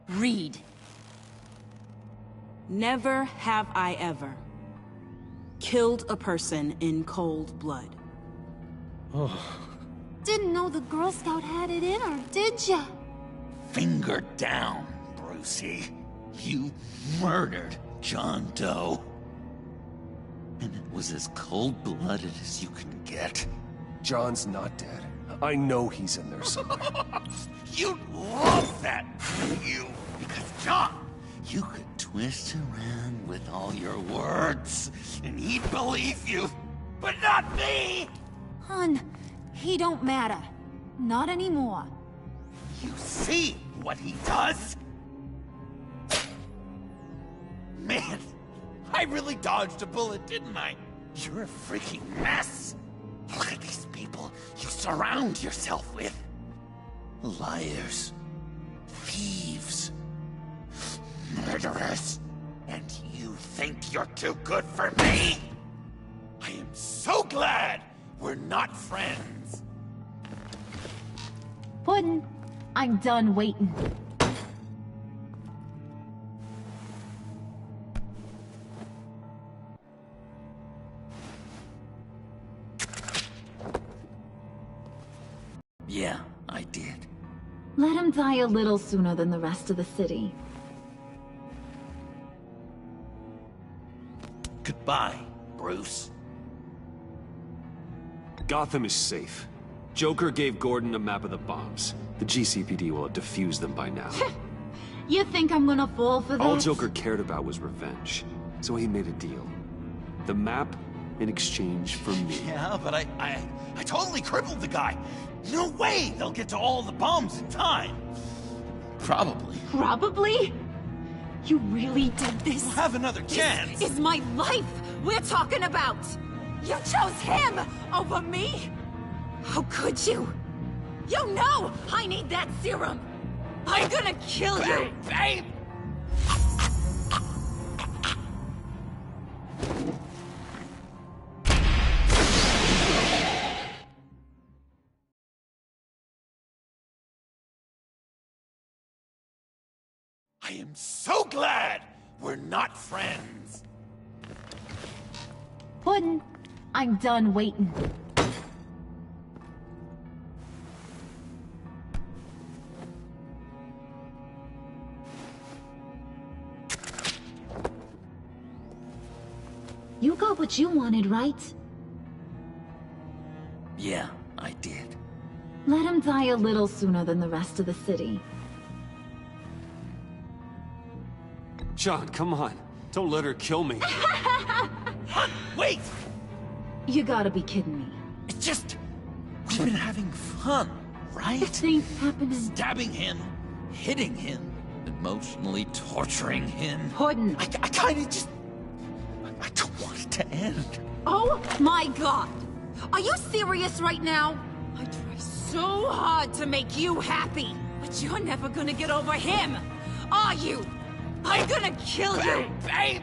Read. Never have I ever killed a person in cold blood. Didn't know the Girl Scout had it in her, did ya? Finger down, Brucey. You murdered John Doe. And it was as cold-blooded as you can get. John's not dead. I know he's in there somewhere. You'd love that, you. Because, John, you could twist around with all your words, and he'd believe you. But not me! Hun, he don't matter. Not anymore. You see what he does? Man, I really dodged a bullet, didn't I? You're a freaking mess. Look at these people you surround yourself with. Liars. Thieves. Murderers. And you think you're too good for me? I am so glad we're not friends. Puddin', I'm done waiting. Yeah, I did. Let him die a little sooner than the rest of the city. Goodbye, Bruce. Gotham is safe. Joker gave Gordon a map of the bombs. The GCPD will have defused them by now. You think I'm gonna fall for that? All Joker cared about was revenge, so he made a deal. The map in exchange for me. Yeah, but I totally crippled the guy. No way they'll get to all the bombs in time. Probably. Probably? You really did this? We'll have another chance. This is my life we're talking about. You chose him over me? How could you? You know I need that serum. I'm gonna kill you. Babe! I am so glad we're not friends. Puddin', I'm done waiting. what you wanted, right? Yeah, I did. Let him die a little sooner than the rest of the city. John, come on. Don't let her kill me. Wait! You gotta be kidding me. It's just... we've been having fun, right? Things happening. Stabbing him, hitting him, emotionally torturing him. Puddin'. I kinda just... I don't want it to end. Oh my god! Are you serious right now? I try so hard to make you happy, but you're never gonna get over him, are you? I'm gonna kill you! Babe!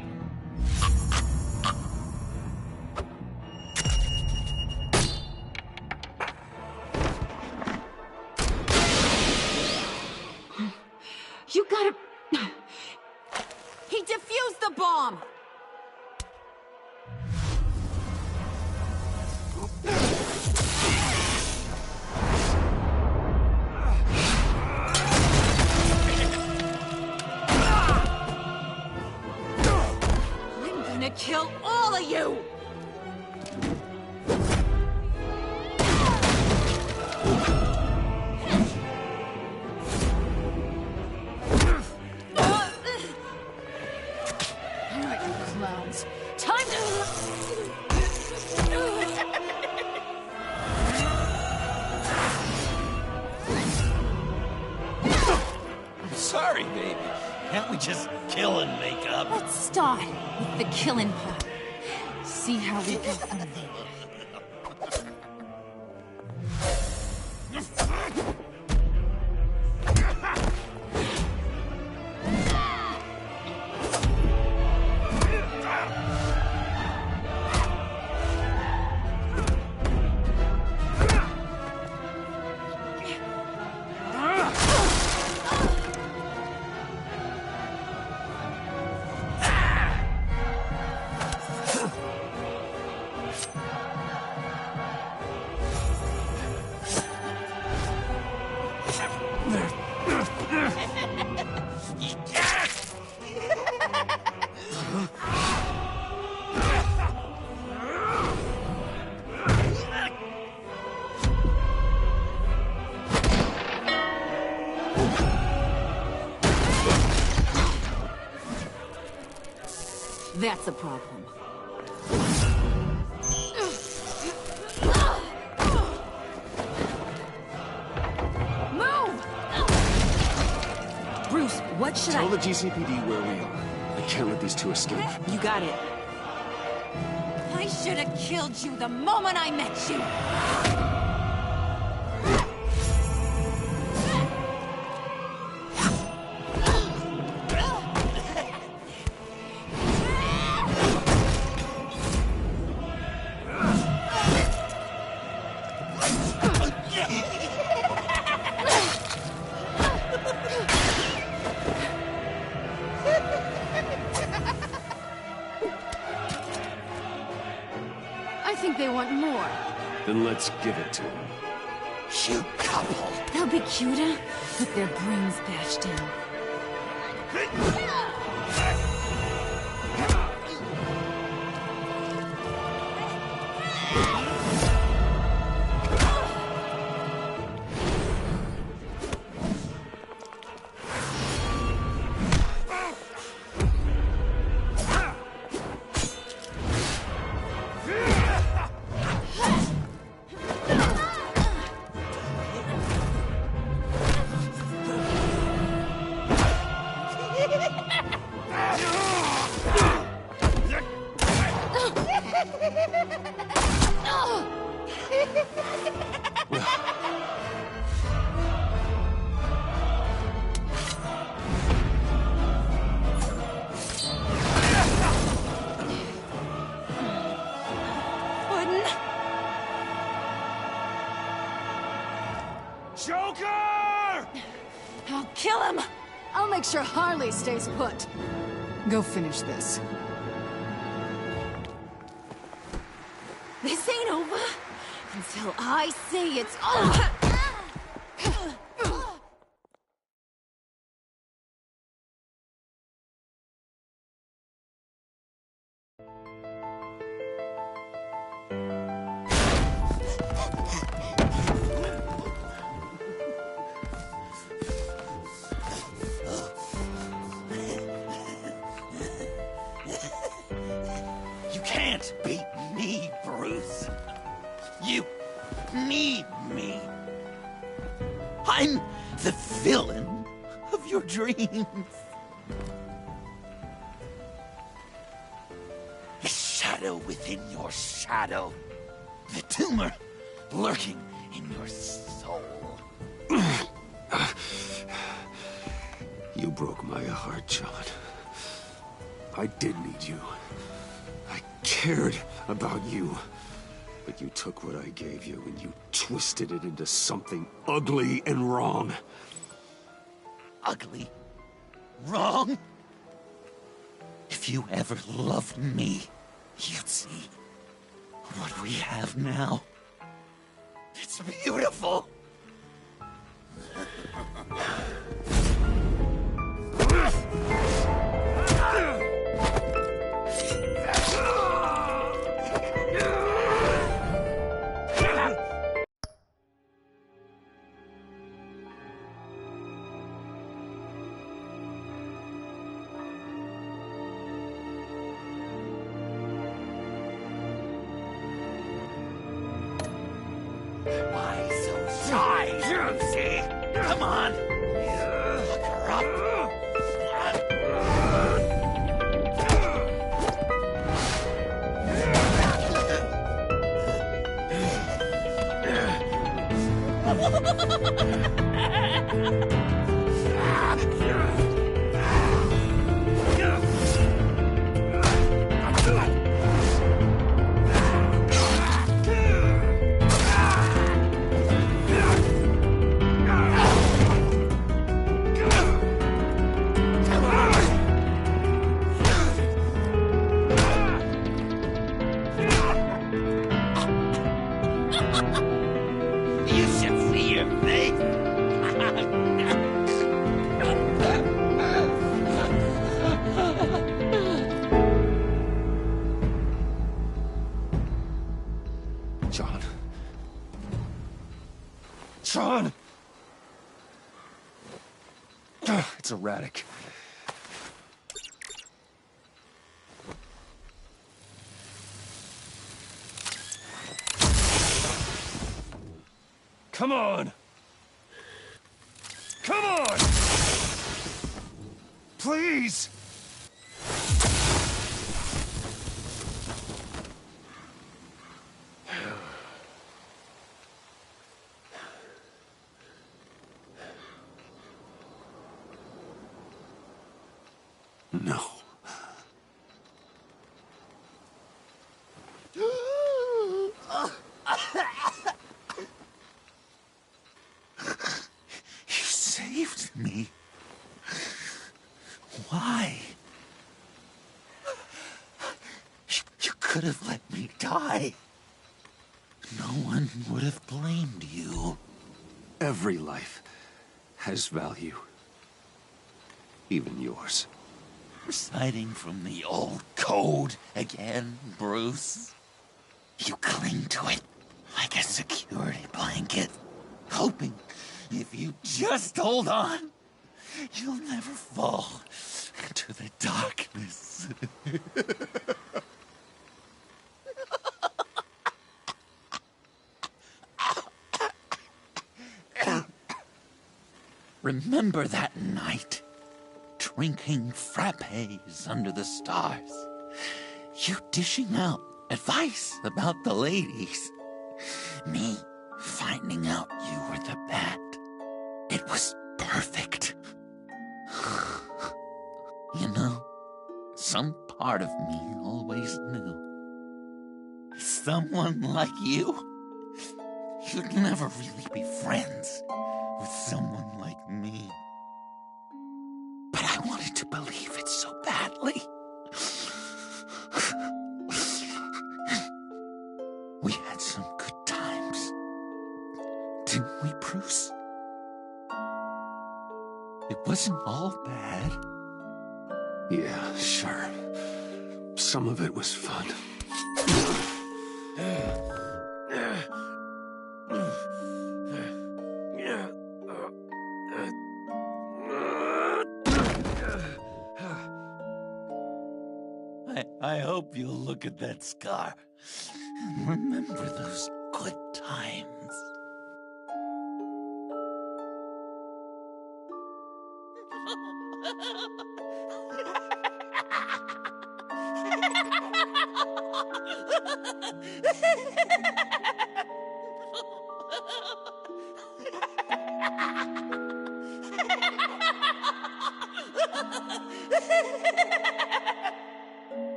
You gotta... He defused the bomb! I'm gonna kill all of you! Time to... I'm sorry, baby. Can't we just kill and make up? Let's start with the killing part. See how we go from there. That's a problem. Move! Bruce, what should Tell the GCPD where we are. I can't let these two escape. You got it. I should have killed you the moment I met you! I think they want more. Then let's give it to them. You couple. They'll be cuter with their brains bashed in. Joker! I'll kill him! I'll make sure Harley stays put. Go finish this. This ain't over until I say it's over! You need me. I'm the villain of your dreams. The shadow within your shadow. The tumor lurking in your soul. You broke my heart, John. I did need you. I cared about you. But you took what I gave you and you twisted it into something ugly and wrong. Ugly? Wrong? If you ever loved me, you'd see what we have now. It's beautiful. Why so shy, Josie? Come on. Look her up. You should see your face. John. John! It's erratic. Come on! Come on! Please! No. You saved me. Why? You could have let me die. No one would have blamed you. Every life has value. Even yours. Reciting from the old code again, Bruce. You cling to it like a security blanket, hoping if you just hold on, you'll never fall into the darkness. Remember that night? Drinking frappes under the stars. You dishing out advice about the ladies. Me finding out you were the bat. It was perfect. You know, some part of me always knew. Someone like you, you'd never really be friends with someone like me. But I wanted to believe it so badly. We had some good times, didn't we, Bruce? It wasn't all bad. Yeah, sure. Some of it was fun. I hope you'll look at that scar and remember those good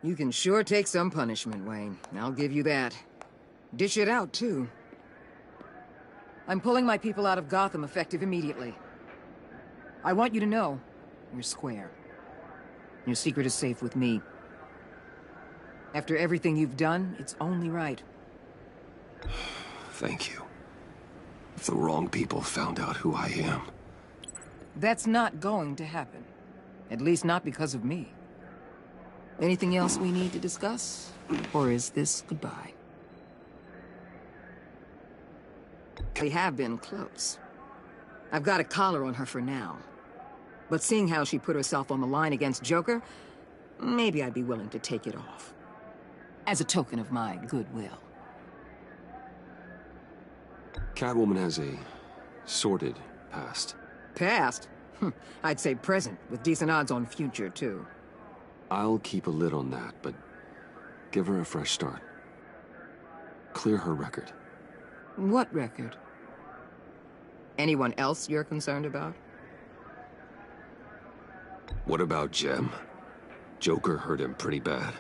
You can sure take some punishment, Wayne. I'll give you that. Dish it out, too. I'm pulling my people out of Gotham effective immediately. I want you to know, you're square. Your secret is safe with me. After everything you've done, it's only right. Thank you. If the wrong people found out who I am... That's not going to happen. At least not because of me. Anything else we need to discuss? Or is this goodbye? We have been close. I've got a collar on her for now. But seeing how she put herself on the line against Joker, maybe I'd be willing to take it off. As a token of my goodwill. Catwoman has a sordid past. Past? I'd say present, with decent odds on future, too. I'll keep a lid on that, but give her a fresh start. Clear her record. What record? Anyone else you're concerned about? What about Jem? Joker hurt him pretty bad.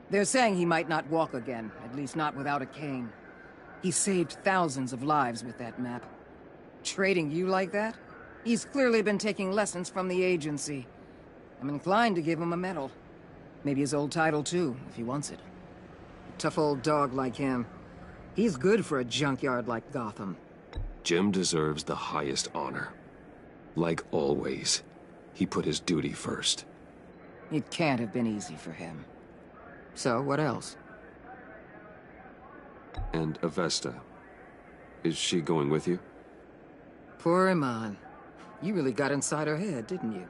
They're saying he might not walk again, at least not without a cane. He saved thousands of lives with that map. Trading you like that? He's clearly been taking lessons from the agency. I'm inclined to give him a medal. Maybe his old title, too, if he wants it. A tough old dog like him. He's good for a junkyard like Gotham. Jem deserves the highest honor. Like always, he put his duty first. It can't have been easy for him. So, what else? And Avesta. Is she going with you? Poor Iman. You really got inside her head, didn't you?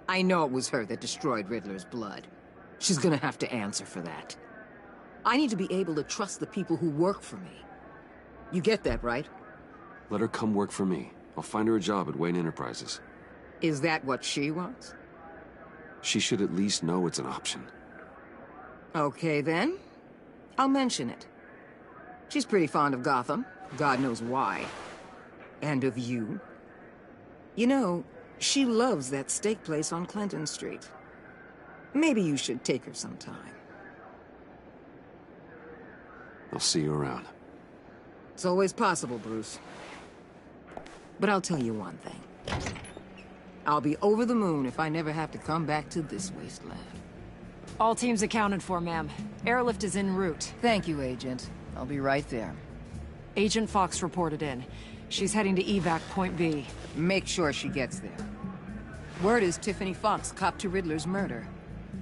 I know it was her that destroyed Riddler's blood. She's gonna have to answer for that. I need to be able to trust the people who work for me. You get that, right? Let her come work for me. I'll find her a job at Wayne Enterprises. Is that what she wants? She should at least know it's an option. Okay, then. I'll mention it. She's pretty fond of Gotham. God knows why. And of you. You know, she loves that steak place on Clinton Street. Maybe you should take her sometime. I'll see you around. It's always possible, Bruce. But I'll tell you one thing. I'll be over the moon if I never have to come back to this wasteland. All teams accounted for, ma'am. Airlift is en route. Thank you, Agent. I'll be right there. Agent Fox reported in. She's heading to evac Point B. Make sure she gets there. Word is Tiffany Fox copped to Riddler's murder.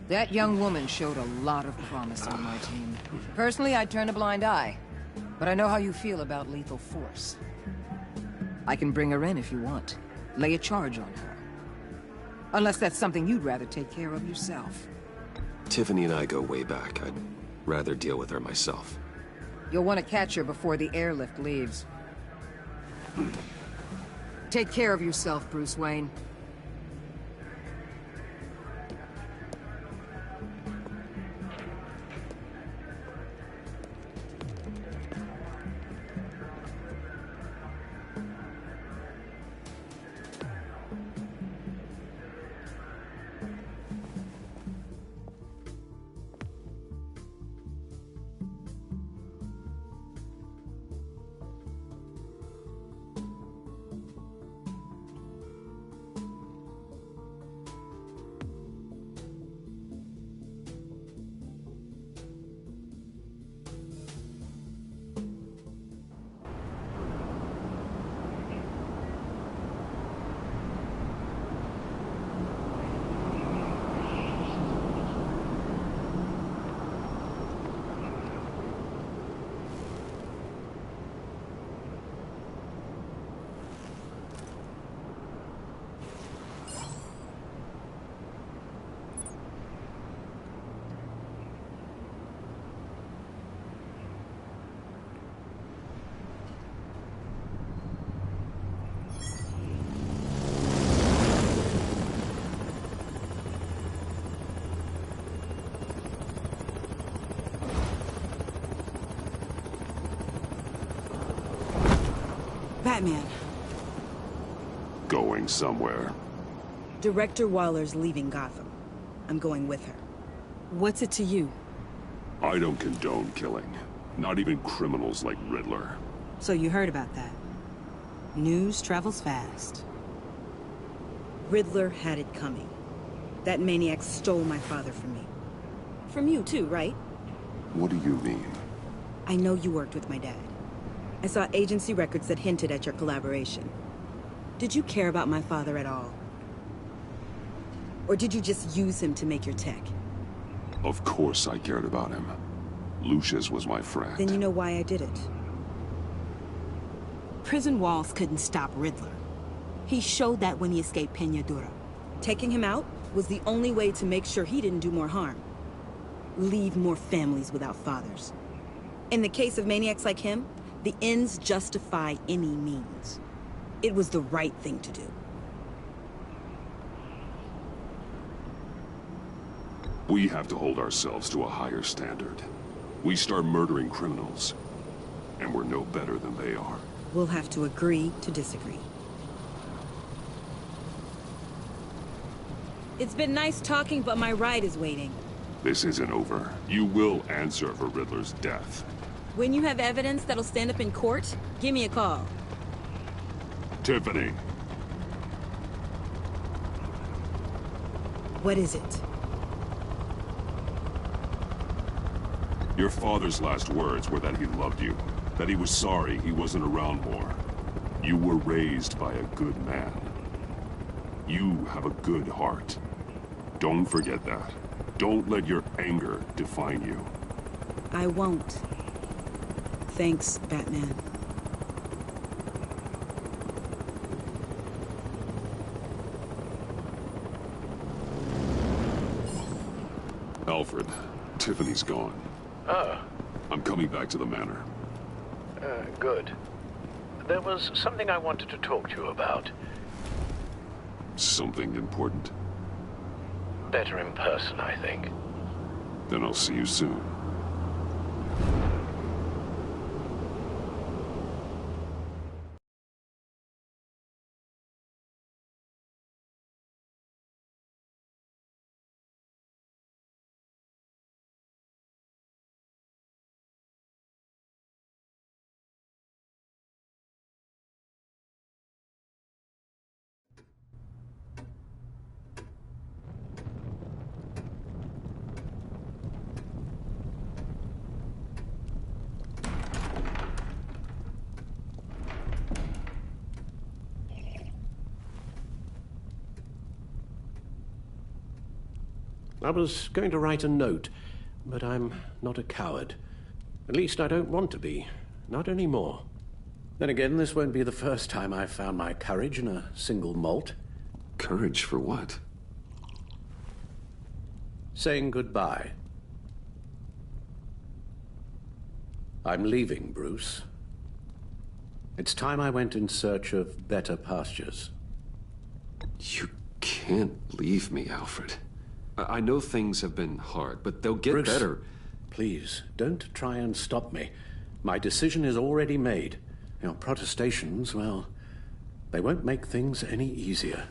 That young woman showed a lot of promise on my team. Personally, I'd turn a blind eye. But I know how you feel about lethal force. I can bring her in if you want. Lay a charge on her. Unless that's something you'd rather take care of yourself. Tiffany and I go way back. I'd rather deal with her myself. You'll want to catch her before the airlift leaves. Take care of yourself, Bruce Wayne. Batman? Going somewhere. Director Waller's leaving Gotham. I'm going with her. What's it to you? I don't condone killing. Not even criminals like Riddler. So you heard about that. News travels fast. Riddler had it coming. That maniac stole my father from me. From you too, right? What do you mean? I know you worked with my dad. I saw agency records that hinted at your collaboration. Did you care about my father at all? Or did you just use him to make your tech? Of course I cared about him. Lucius was my friend. Then you know why I did it. Prison walls couldn't stop Riddler. He showed that when he escaped Peñadura. Taking him out was the only way to make sure he didn't do more harm. Leave more families without fathers. In the case of maniacs like him, the ends justify any means. It was the right thing to do. We have to hold ourselves to a higher standard. We start murdering criminals, and we're no better than they are. We'll have to agree to disagree. It's been nice talking, but my ride is waiting. This isn't over. You will answer for Riddler's death. When you have evidence that'll stand up in court, give me a call. Tiffany. What is it? Your father's last words were that he loved you, that he was sorry he wasn't around more. You were raised by a good man. You have a good heart. Don't forget that. Don't let your anger define you. I won't. Thanks, Batman. Alfred, Tiffany's gone. Ah. I'm coming back to the manor. Good. There was something I wanted to talk to you about. Something important? Better in person, I think. Then I'll see you soon. I was going to write a note, but I'm not a coward. At least I don't want to be. Not anymore. Then again, this won't be the first time I've found my courage in a single molt. Courage for what? Saying goodbye. I'm leaving, Bruce. It's time I went in search of better pastures. You can't leave me, Alfred. I know things have been hard, but they'll get Bruce, better. Please, don't try and stop me. My decision is already made. Your protestations, well, they won't make things any easier.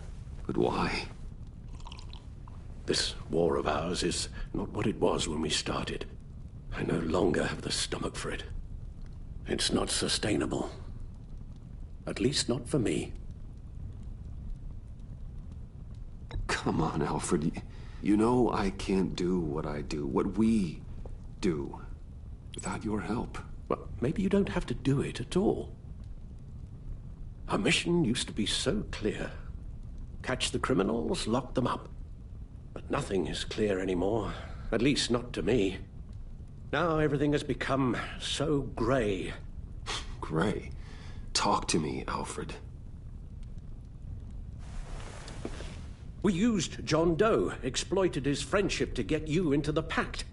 But why? This war of ours is not what it was when we started. I no longer have the stomach for it. It's not sustainable. At least not for me. Come on, Alfred. You know I can't do what I do, what we do, without your help. Well, maybe you don't have to do it at all. Our mission used to be so clear. Catch the criminals, lock them up. But nothing is clear anymore, at least not to me. Now everything has become so grey. Grey? Talk to me, Alfred. We used John Doe, exploited his friendship to get you into the pact.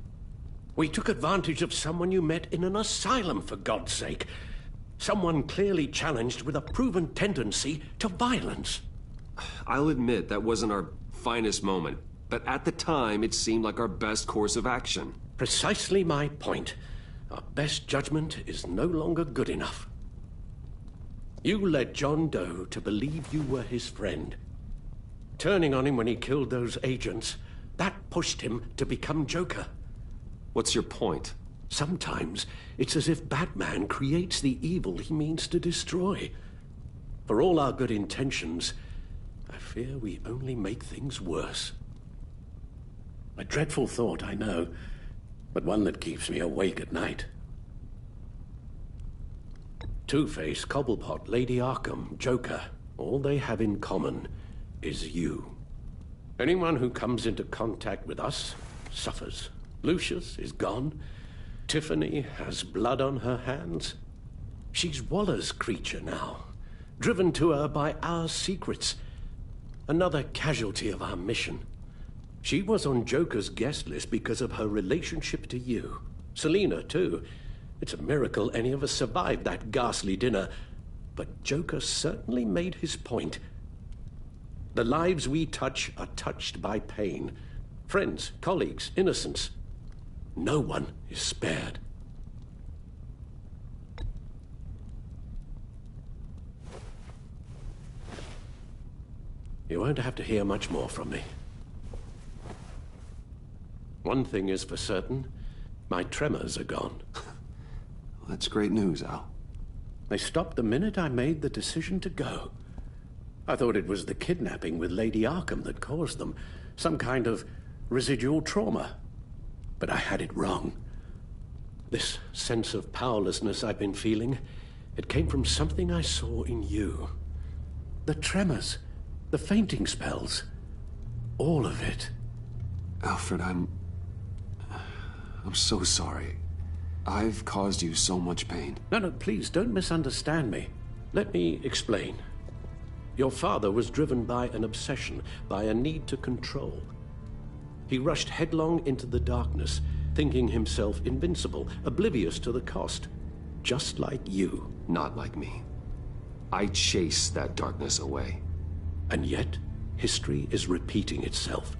We took advantage of someone you met in an asylum, for God's sake. Someone clearly challenged with a proven tendency to violence. I'll admit that wasn't our finest moment, but at the time it seemed like our best course of action. Precisely my point. Our best judgment is no longer good enough. You led John Doe to believe you were his friend. Turning on him when he killed those agents, that pushed him to become Joker. What's your point? Sometimes it's as if Batman creates the evil he means to destroy. For all our good intentions, I fear we only make things worse. A dreadful thought, I know, but one that keeps me awake at night. Two-Face, Cobblepot, Lady Arkham, Joker, all they have in common is you. Anyone who comes into contact with us suffers. Lucius is gone. Tiffany has blood on her hands. She's Waller's creature now, driven to her by our secrets. Another casualty of our mission. She was on Joker's guest list because of her relationship to you. Selina, too. It's a miracle any of us survived that ghastly dinner. But Joker certainly made his point. The lives we touch are touched by pain. Friends, colleagues, innocents. No one is spared. You won't have to hear much more from me. One thing is for certain, my tremors are gone. That's great news, Al. They stopped the minute I made the decision to go. I thought it was the kidnapping with Lady Arkham that caused them, some kind of residual trauma. But I had it wrong. This sense of powerlessness I've been feeling, it came from something I saw in you. The tremors, the fainting spells, all of it. Alfred, I'm so sorry. I've caused you so much pain. No, please, don't misunderstand me. Let me explain. Your father was driven by an obsession, by a need to control. He rushed headlong into the darkness, thinking himself invincible, oblivious to the cost. Just like you. Not like me. I chased that darkness away. And yet, history is repeating itself.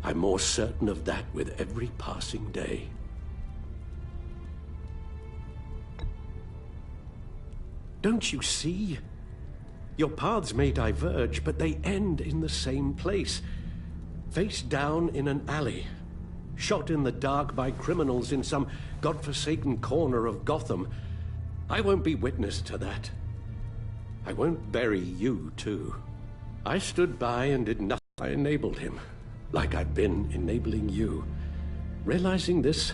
I'm more certain of that with every passing day. Don't you see? Your paths may diverge, but they end in the same place. Face down in an alley. Shot in the dark by criminals in some godforsaken corner of Gotham. I won't be witness to that. I won't bury you, too. I stood by and did nothing. I enabled him, like I've been enabling you. Realizing this,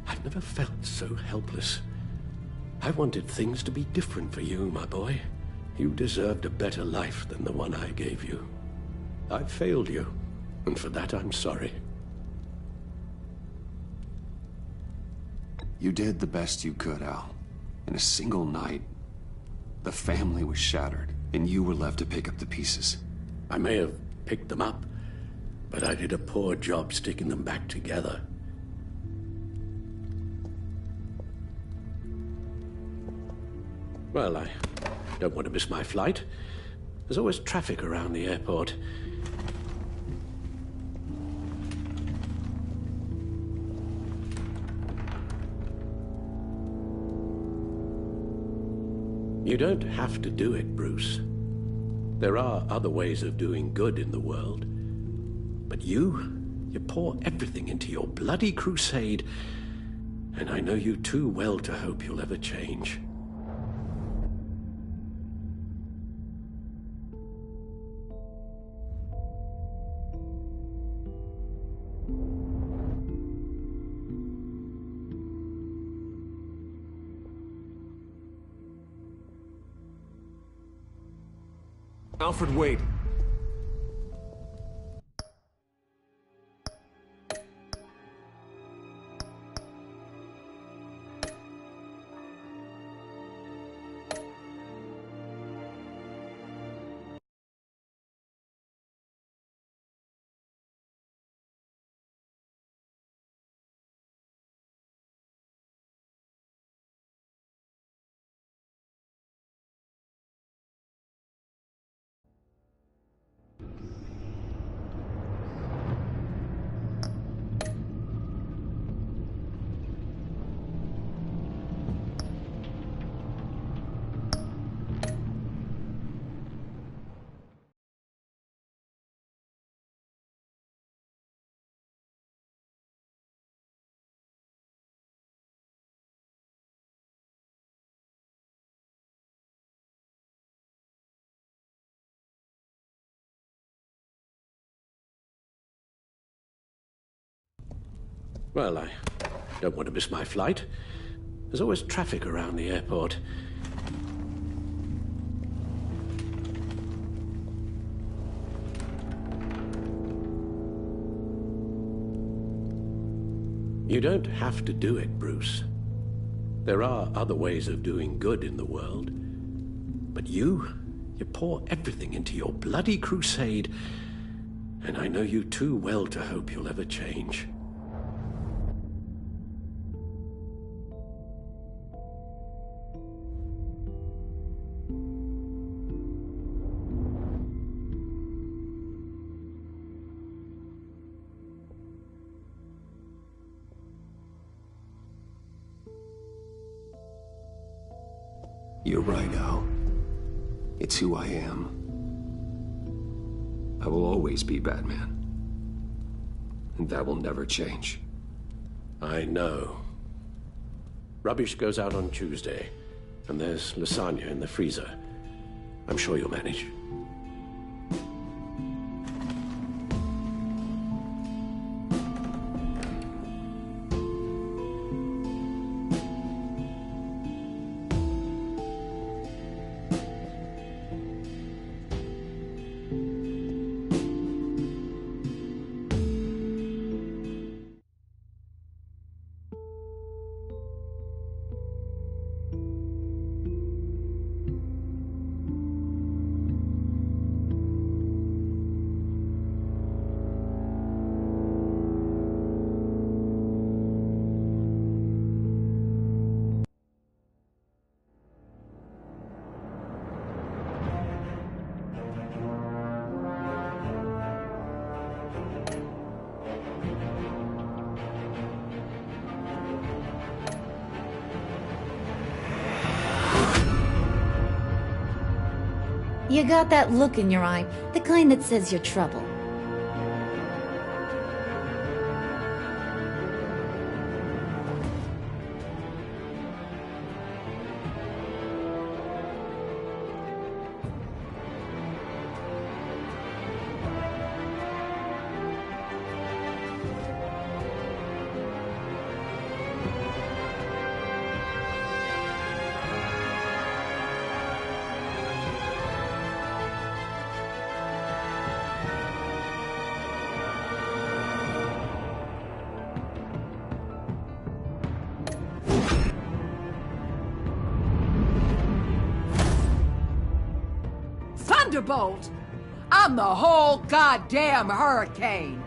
I've never felt so helpless. I wanted things to be different for you, my boy. You deserved a better life than the one I gave you. I failed you, and for that I'm sorry. You did the best you could, Al. In a single night, the family was shattered, and you were left to pick up the pieces. I may have picked them up, but I did a poor job sticking them back together. Well, I don't want to miss my flight. There's always traffic around the airport. You don't have to do it, Bruce. There are other ways of doing good in the world. But you pour everything into your bloody crusade, and I know you too well to hope you'll ever change. Alfred, wait. Well, I don't want to miss my flight. There's always traffic around the airport. You don't have to do it, Bruce. There are other ways of doing good in the world. But you pour everything into your bloody crusade, and I know you too well to hope you'll ever change. You're right, Al. It's who I am. I will always be Batman. And that will never change. I know. Rubbish goes out on Tuesday, and there's lasagna in the freezer. I'm sure you'll manage. You got that look in your eye, the kind that says you're trouble. Thunderbolt! I'm the whole goddamn hurricane!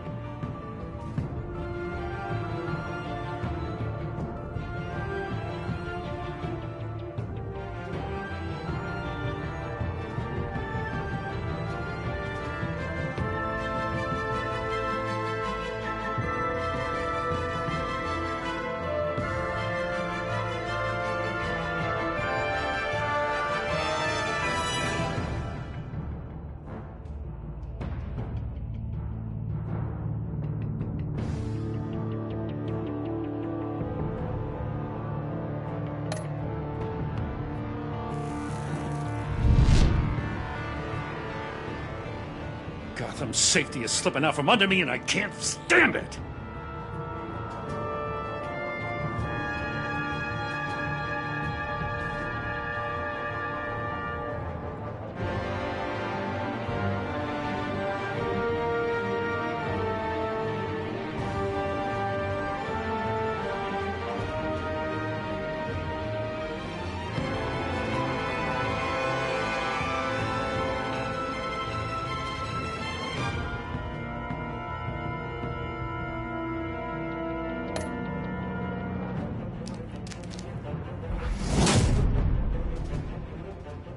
Gotham's safety is slipping out from under me, and I can't stand it!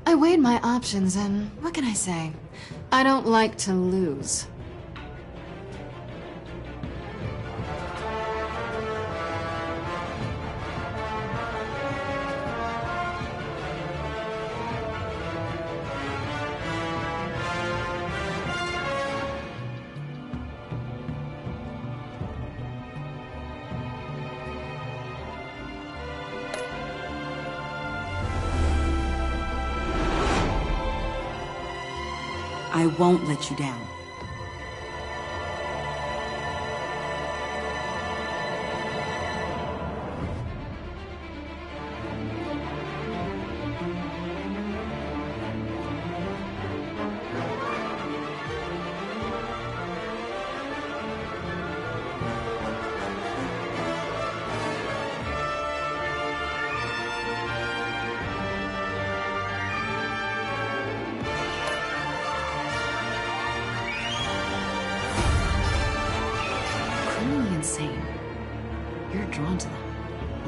I weighed my options, and what can I say? I don't like to lose. I won't let you down.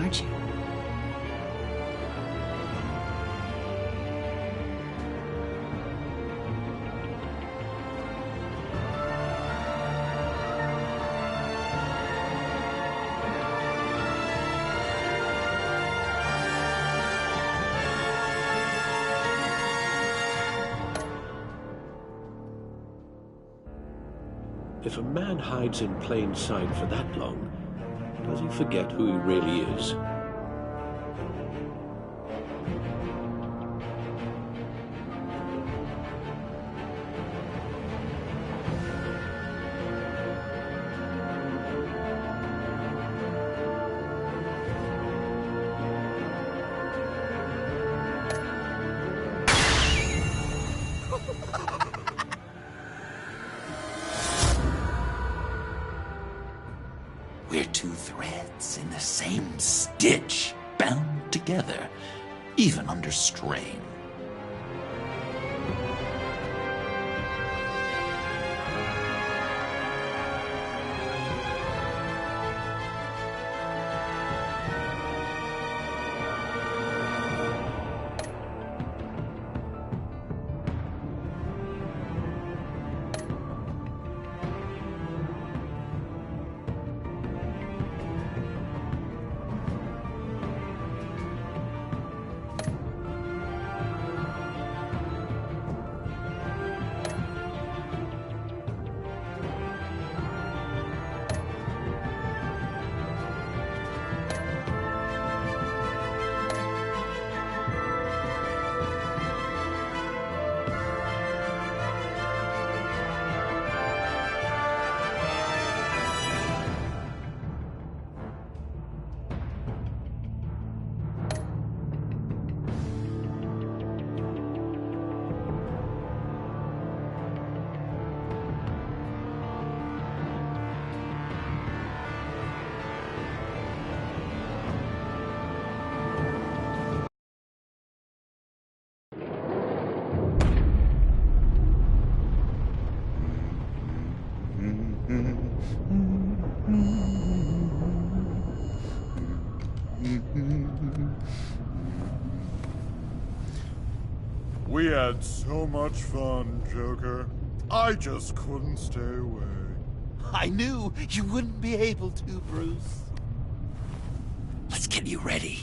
aren't you? If a man hides in plain sight for that long, does he forget who he really is? We're two threads in the same stitch, bound together, even under strain. We had so much fun, Joker. I just couldn't stay away. I knew you wouldn't be able to, Bruce. Let's get you ready.